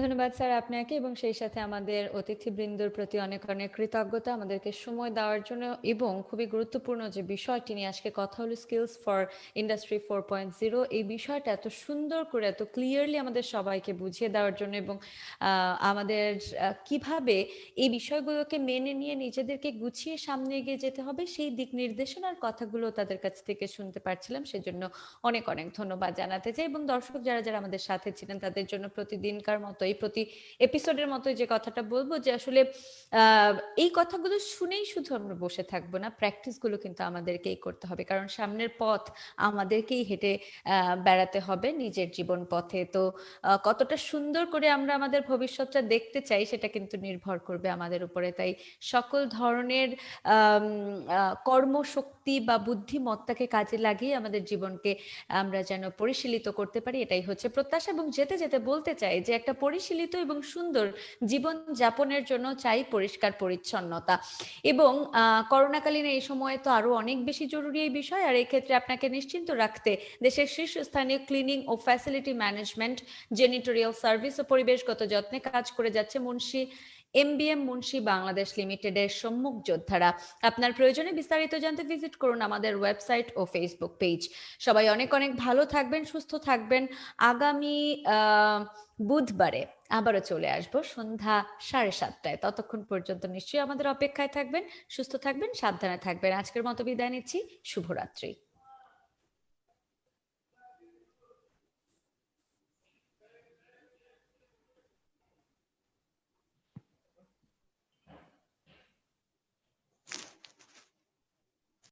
ধন্যবাদ স্যার আপনাকে, এবং সেই সাথে আমাদের অতিথিবৃন্দর প্রতি অনেক অনেক কৃতজ্ঞতা আমাদেরকে সময় দেওয়ার জন্য, এবং খুবই গুরুত্বপূর্ণ যে বিষয়টি নিয়ে আজকে কথা হলো, স্কিলস ফর ইন্ডাস্ট্রি 4.0, এই বিষয়টা এত সুন্দর করে এত ক্লিয়ারলি আমাদের সবাইকে বুঝিয়ে দেওয়ার জন্য, এবং আমাদের কিভাবে এই বিষয়গুলোকে মেনে নিয়ে নিজেদেরকে গুছিয়ে সামনে এগিয়ে যেতে হবে সেই দিক নির্দেশনার কথাগুলো তাদের কাছ থেকে শুনতে পারছিলাম। সেজন্য অনেক অনেক ধন্যবাদ জানাতে চাই। এবং দর্শক যারা যারা আমাদের সাথে ছিলেন তাদের জন্য প্রতিদিনকার মতো এই প্রতি এপিসোডের মতো যে কথাটা বলবো, যে আসলে এই কথাগুলো শুনেই শুধু আমরা বসে থাকবো না, প্র্যাকটিস গুলো কিন্তু আমাদেরকেই করতে হবে, কারণ সামনের পথ আমাদেরকেই হেঁটে বেড়াতে হবে নিজের জীবন পথে। তো কতটা সুন্দর করে আমরা আমাদের ভবিষ্যৎটা দেখতে চাই সেটা কিন্তু নির্ভর করবে আমাদের উপরে। তাই সকল ধরনের কর্মশক্তি বা বুদ্ধিমত্তাকে কাজে লাগিয়ে আমাদের জীবনকে আমরা যেন পরিশীলিত করতে পারি, এটাই হচ্ছে প্রত্যাশা। এবং যেতে যেতে বলতে চাই যে একটা পরিশীলিত এবং সুন্দর জীবন যাপনের জন্য চাই পরিষ্কার পরিচ্ছন্নতা, এবং করোনাকালীন এই সময়ে তো আরো অনেক বেশি জরুরি এই বিষয়। আর এই ক্ষেত্রে আপনাকে নিশ্চিন্ত রাখতে দেশের শীর্ষস্থানীয় ক্লিনিং ও ফ্যাসিলিটি ম্যানেজমেন্ট, জেনিটোরিয়াল সার্ভিস ও পরিবেশগত যত্নে কাজ করে যাচ্ছে এমবিএম মুন্সি বাংলাদেশ লিমিটেডের সম্মুখ যোদ্ধারা। আপনার প্রয়োজনে বিস্তারিত জানতে ভিজিট করুন আমাদের ওয়েবসাইট ও ফেসবুক পেজ। সবাই অনেক অনেক ভালো থাকবেন, সুস্থ থাকবেন। আগামী বুধবারে আবারও চলে আসবো সন্ধ্যা 7:30টায়। ততক্ষণ পর্যন্ত নিশ্চয়ই আমাদের অপেক্ষায় থাকবেন, সুস্থ থাকবেন, সাবধানে থাকবেন। আজকের মতো বিদায় নিচ্ছি, শুভরাত্রি।